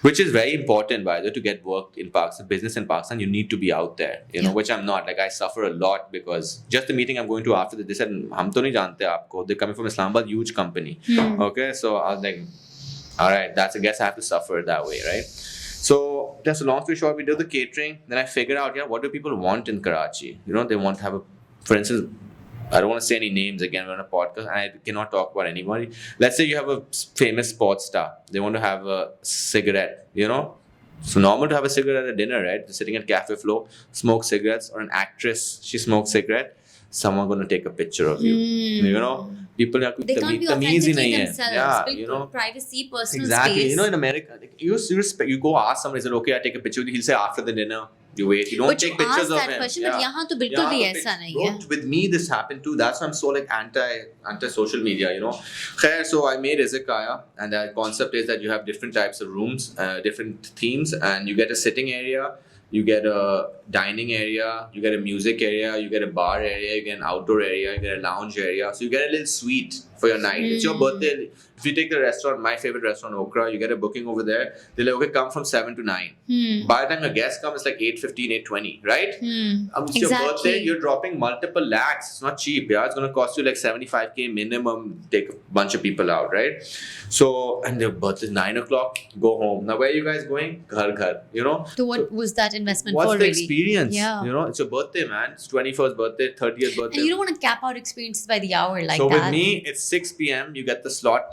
Which is very important, by the way, to get work in Pakistan, business in Pakistan. You need to be out there, you know, which I'm not. Like, I suffer a lot because just the meeting I'm going to after this, they said, "Hum to nahi jante aapko." They're coming from Islamabad, huge company. Okay, so I was like, all right, I guess I have to suffer that way, right? So, just a long story short, we did the catering. Then I figured out, what do people want in Karachi? You know, they want to have for instance, I don't want to say any names again. We're on a podcast and I cannot talk about anybody. Let's say you have a famous sports star. They want to have a cigarette, you know. So normal to have a cigarette at dinner, right? They're sitting at Cafe Flow, smoke cigarettes, or an actress, she smokes cigarette. Someone going to take a picture of you. You know, people are they can't be authentically themselves. You know, privacy, personal space. You know, in America, like, you go ask somebody, is it okay I take a picture with you? He'll say after the dinner. You wait. You don't take pictures of him. But you ask that question, but yahan to bilkul bhi aisa nahi hai. With me, this happened too. That's why I'm so like anti social media. You know. Khair, so I made Izakaya, and the concept is that you have different types of rooms, different themes, and you get a sitting area. You get a dining area, you get a music area, you get a bar area, you get an outdoor area, you get a lounge area. So you get a little suite for your night. It's your birthday. If you take the restaurant, my favorite restaurant, Okra, you get a booking over there. They're like, okay, come from 7 to 9. By the time your guest comes, it's like 8:15, 8:20, right? It's your birthday, you're dropping multiple lakhs. It's not cheap, yeah? It's going to cost you like 75K minimum, take a bunch of people out, right? So, and their birthday is 9 o'clock, go home. Now, where are you guys going? Ghar, you know? So what was that investment what's for, the really? Experience? Yeah. You know, it's your birthday, man. It's 21st birthday, 30th birthday. And you don't want to cap out experiences by the hour like so that. So with me, it's 6 p.m. You get the slot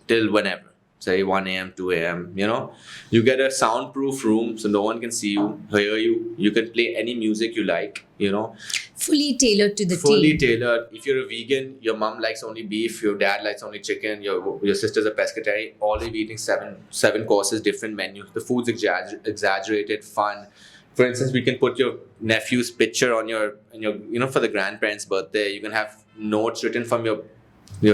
till whenever. Say 1 a.m., 2 a.m., you know. You get a soundproof room so no one can see you, hear you. You can play any music you like, you know. Fully tailored to the Fully tailored. If you're a vegan, your mom likes only beef, your dad likes only chicken, your sister's a pescatarian, all of you eating seven courses, different menus. The food's exaggerated, fun. For instance, we can put your nephew's picture on your, you know, for the grandparents' birthday. You can have notes written from your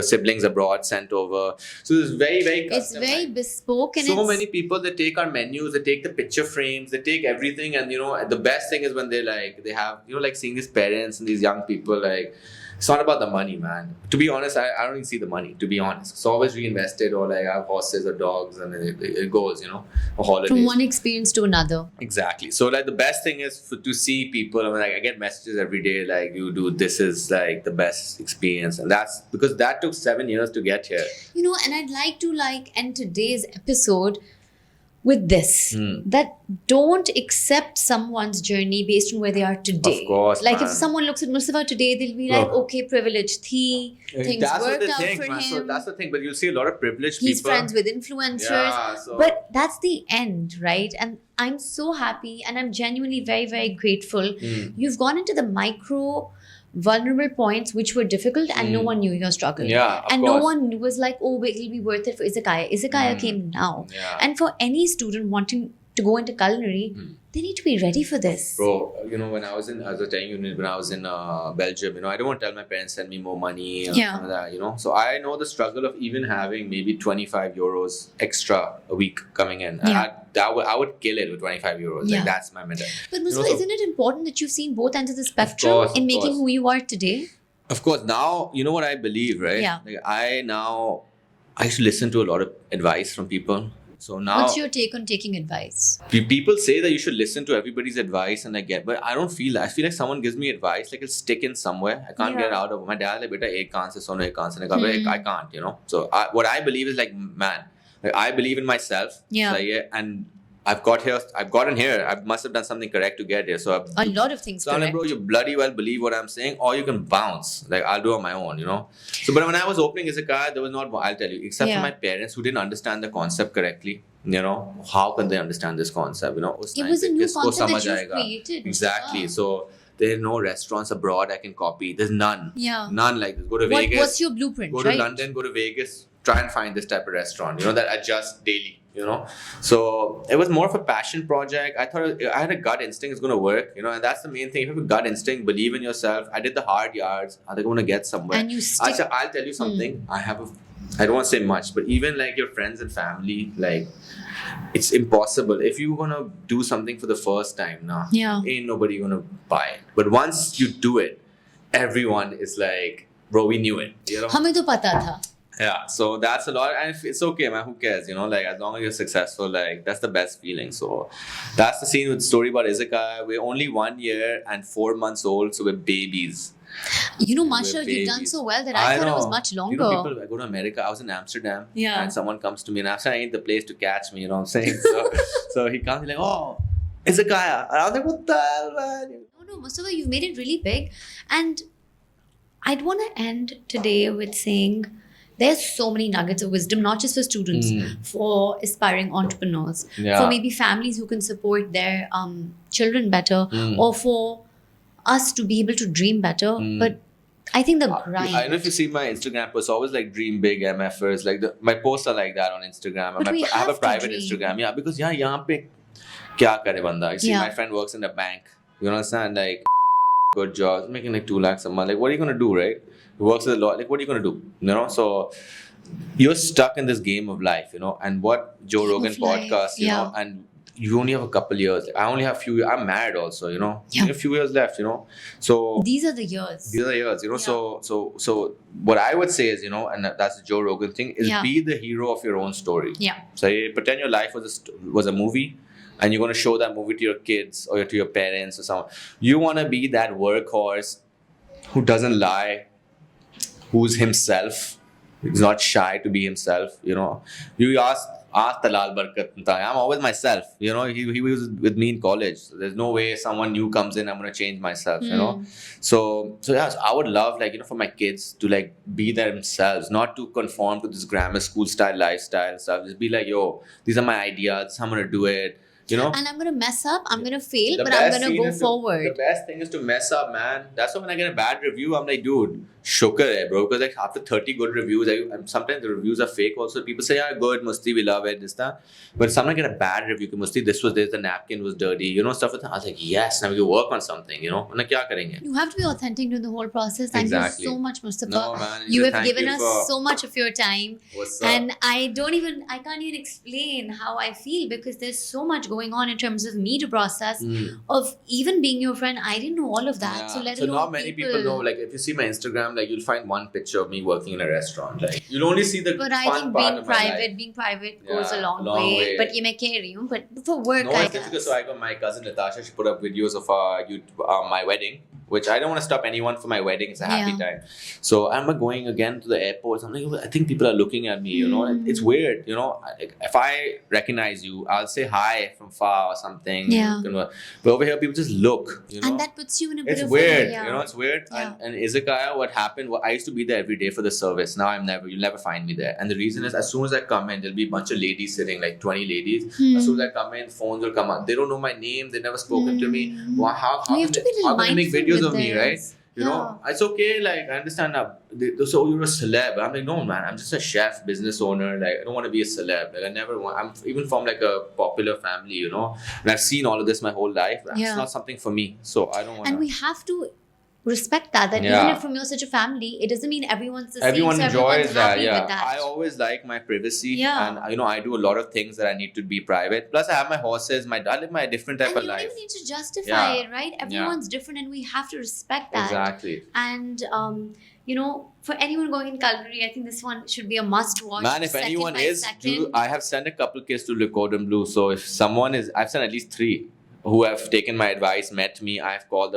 siblings abroad sent over. So it's very, very customized. It's very bespoke. And so many people, they take our menus, they take the picture frames, they take everything. And, you know, the best thing is when they have, you know, like seeing these parents and these young people, like, it's not about the money, man. To be honest, I don't even see the money, to be honest. It's always reinvested, or like I have horses or dogs, and it goes, you know, a holiday. From one experience to another. Exactly. So like the best thing is to see people. I mean, like I get messages every day like, you do, this is like the best experience. And that's because that took 7 years to get here. You know, and I'd like to end today's episode with this, that don't accept someone's journey based on where they are today. Of course, like man. If someone looks at Mustafa today, they'll be like, okay, privileged things worked out for him. So that's the thing, but you'll see a lot of privileged He's people. friends with influencers. Yeah, but that's the end, right? And I'm so happy and I'm genuinely very, very grateful. You've gone into the micro vulnerable points which were difficult and no one knew your struggle. Yeah, and no one was like, oh wait, it'll be worth it for Izakaya. Izakaya came now. Yeah. And for any student wanting to go into culinary, they need to be ready for this. Bro, you know, when I was in Belgium, you know, I don't want to tell my parents send me more money or Yeah. that, you know. So I know the struggle of even having maybe 25 euros extra a week coming in. Yeah. I would kill it with 25 euros. Yeah. Like, that's my mentality. But Mustafa, isn't it important that you've seen both ends of the spectrum course, in of making course. who you are today? Of course, now, you know what I believe, right? Yeah. Like I used to listen to a lot of advice from people. So now, What's your take on taking advice? people say that you should listen to everybody's advice, and but I don't feel that. I feel like someone gives me advice, like it'll stick in somewhere. I can't get out of. My dad like, beta, ek kaan se suno, ek kaan se nikalo. I can't, you know. So what I believe is like, man, like I believe in myself. Yeah. And I've gotten here. I must have done something correct to get here. So A lot of things. So I'm like, bro, you bloody well believe what I'm saying, or you can bounce. Like, I'll do it on my own, you know. So, but when I was opening Izakaya, there was not, I'll tell you, except for my parents who didn't understand the concept correctly. You know, how can they understand this concept? You know, it was a new concept that you've created. Exactly. So there are no restaurants abroad I can copy. There's none. Yeah. None like this. Go to Vegas. What's your blueprint? Go to London. Go to Vegas. try and find this type of restaurant, that adjusts daily, So it was more of a passion project. I thought I had a gut instinct it's going to work, and that's the main thing. If you have a gut instinct, believe in yourself. I did the hard yards. Are they going to get somewhere? And you stick. I'll tell you something. I don't want to say much, but even like your friends and family, like it's impossible. If you're going to do something for the first time, ain't nobody going to buy it. But once you do it, everyone is like, bro, we knew it. हमें तो पता था. Yeah, so that's a lot, and it's okay, man. Who cares? Like as long as you're successful, like that's the best feeling. So that's the scene with the story about Izakaya. We're only 1 year and 4 months old, so we're babies. Mashallah, you've done so well that I thought it was much longer. People, I go to America. I was in Amsterdam, and someone comes to me, and Amsterdam ain't the place to catch me. You know what I'm saying? So he comes, he's like, "Oh, Izakaya," and I was like, "What the hell, man?" No, Mustafa, you've made it really big, and I'd want to end today with saying, there's so many nuggets of wisdom, not just for students, for aspiring entrepreneurs, for maybe families who can support their children better, or for us to be able to dream better. But I think the grind. I don't know if you see my Instagram posts, always like dream big MFers. Like my posts are like that on Instagram. But I have a private Instagram. Yeah, because yahan pe kya kare banda? You see, my friend works in a bank. You understand? Like, good job, making like 2 lakhs a month. Like, what are you gonna do, right? He works as a lot. Like, what are you gonna do? So you're stuck in this game of life, and what Joe Rogan podcast, and you only have a couple years. I only have I'm married also, a few years left, So these are the years. So what I would say is, and that's the Joe Rogan thing, is be the hero of your own story. Yeah. So you pretend your life was a movie, and you're going to show that movie to your kids or to your parents or someone. You want to be that workhorse who doesn't lie, who's himself. He's not shy to be himself, You ask Talal Barkat. I'm always myself, He was with me in college. So there's no way someone new comes in, I'm going to change myself, So I would love, for my kids to, be themselves, not to conform to this grammar school style lifestyle and stuff. Just be like, yo, these are my ideas. I'm going to do it. And I'm going to mess up, I'm going to fail, but I'm going to go forward. The best thing is to mess up, man. That's why when I get a bad review, I'm like, dude, shukar hai, bro. Because after 30 good reviews, and sometimes the reviews are fake also. People say, yeah, good, Musti, we love it, this, that. But sometimes I get a bad review, Musti, the napkin was dirty, stuff like that. I was like, yes, now we can work on something, Now, kya karenge? You have to be authentic to the whole process. Thank you so much, Mustafa. No, man, you have given us so much of your time. What's up? And I can't even explain how I feel, because there's so much going on in terms of me to process, of even being your friend. I didn't know all of that. Yeah. So let alone not many people know. Like, if you see my Instagram, you'll find one picture of me working in a restaurant. Like, you'll only see the But fun I think part of my life. being private goes a long way. But ye main keh rahi hu, but for work, it's difficult. So I got my cousin Natasha. She put up videos of my wedding, which I don't want to stop anyone for my wedding. It's a happy time. So I'm going again to the airport. I'm like, I think people are looking at me. It's weird. If I recognize you, I'll say hi from far or something. Yeah. But over here, people just look. And that puts you in a bit of weird. a... It's weird. Yeah. And Izakaya, what happened? I used to be there every day for the service. Now you'll never find me there. And the reason is, as soon as I come in, there'll be a bunch of ladies sitting, like 20 ladies. As soon as I come in, phones will come up. They don't know my name. They've never spoken to me. Well, how can they make videos of me, right? It's okay. I understand now. So you're a celeb. I'm like, no, man. I'm just a chef, business owner. I don't want to be a celeb. I never want. I'm even from a popular family, And I've seen all of this my whole life. It's not something for me. So I don't want. And we have to respect that even if from you're such a family, it doesn't mean everyone's the same. Everyone enjoys that. With that. I always like my privacy, and I do a lot of things that I need to be private. Plus, I have my horses. I live my different type of life. You don't even need to justify it, right? Everyone's different, and we have to respect that. Exactly. And for anyone going in culinary, I think this one should be a must-watch. Man, if anyone is, I have sent a couple kids to Cordon Bleu. So if someone is, I've sent at least 3 who have taken my advice, met me. I've called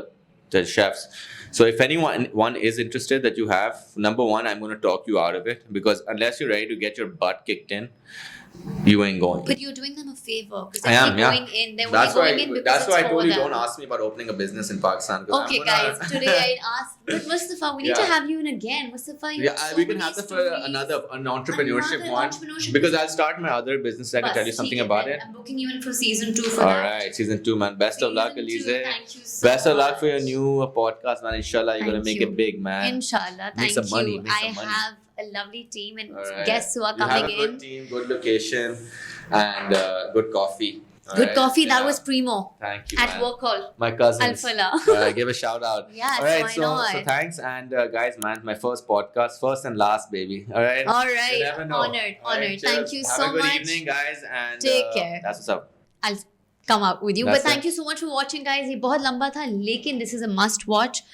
the chefs. So if anyone is interested that you have, number one, I'm going to talk you out of it, because unless you're ready to get your butt kicked in, you ain't going. But you're doing them a favor, because I am, going in. They're that's going why, in because that's why I told you them. Don't ask me about opening a business in Pakistan. Okay, guys. Today I asked, but Mustafa, we need to have you in again. Mustafa, we can have that for an entrepreneurship one. Because I'll start my other business. I can tell you something about it. I'm booking you in for season 2 for that. All right, season 2, man. Best of luck, Alizeh. Thank you so Best of luck for your new podcast, man. Inshallah, you're gonna make it big, man. Inshallah, make some money. I have a lovely team and All right. guests who are You have coming a good in. team, good location, and good coffee. All Good right? coffee. That Yeah. was primo Thank you, at man. work hall. My cousins. Alfala. Give a shout out. Yes, All right, why so not? thanks, and guys, man, my first podcast, first and last, baby. All right. All You right. never know. Honored. All right, Honored. cheers. Thank you Have so a good much. evening, guys, and Take care. That's what's up. I'll come out with you. That's But thank it. you so much for watching, guys. ये बहुत लंबा था, लेकिन this is a must watch.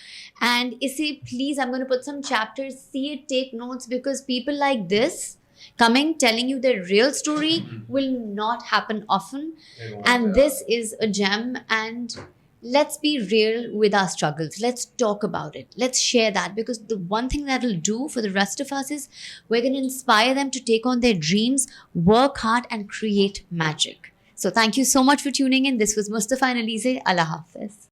And इसे please, I'm going to put some chapters. See it, take notes, because people like this coming, telling you their real story will not happen often. And this is a gem. And let's be real with our struggles. Let's talk about it. Let's share that, because the one thing that will do for the rest of us is we're going to inspire them to take on their dreams, work hard, and create magic. So thank you so much for tuning in. This was Mustafa and Alizeh. Allah Hafiz.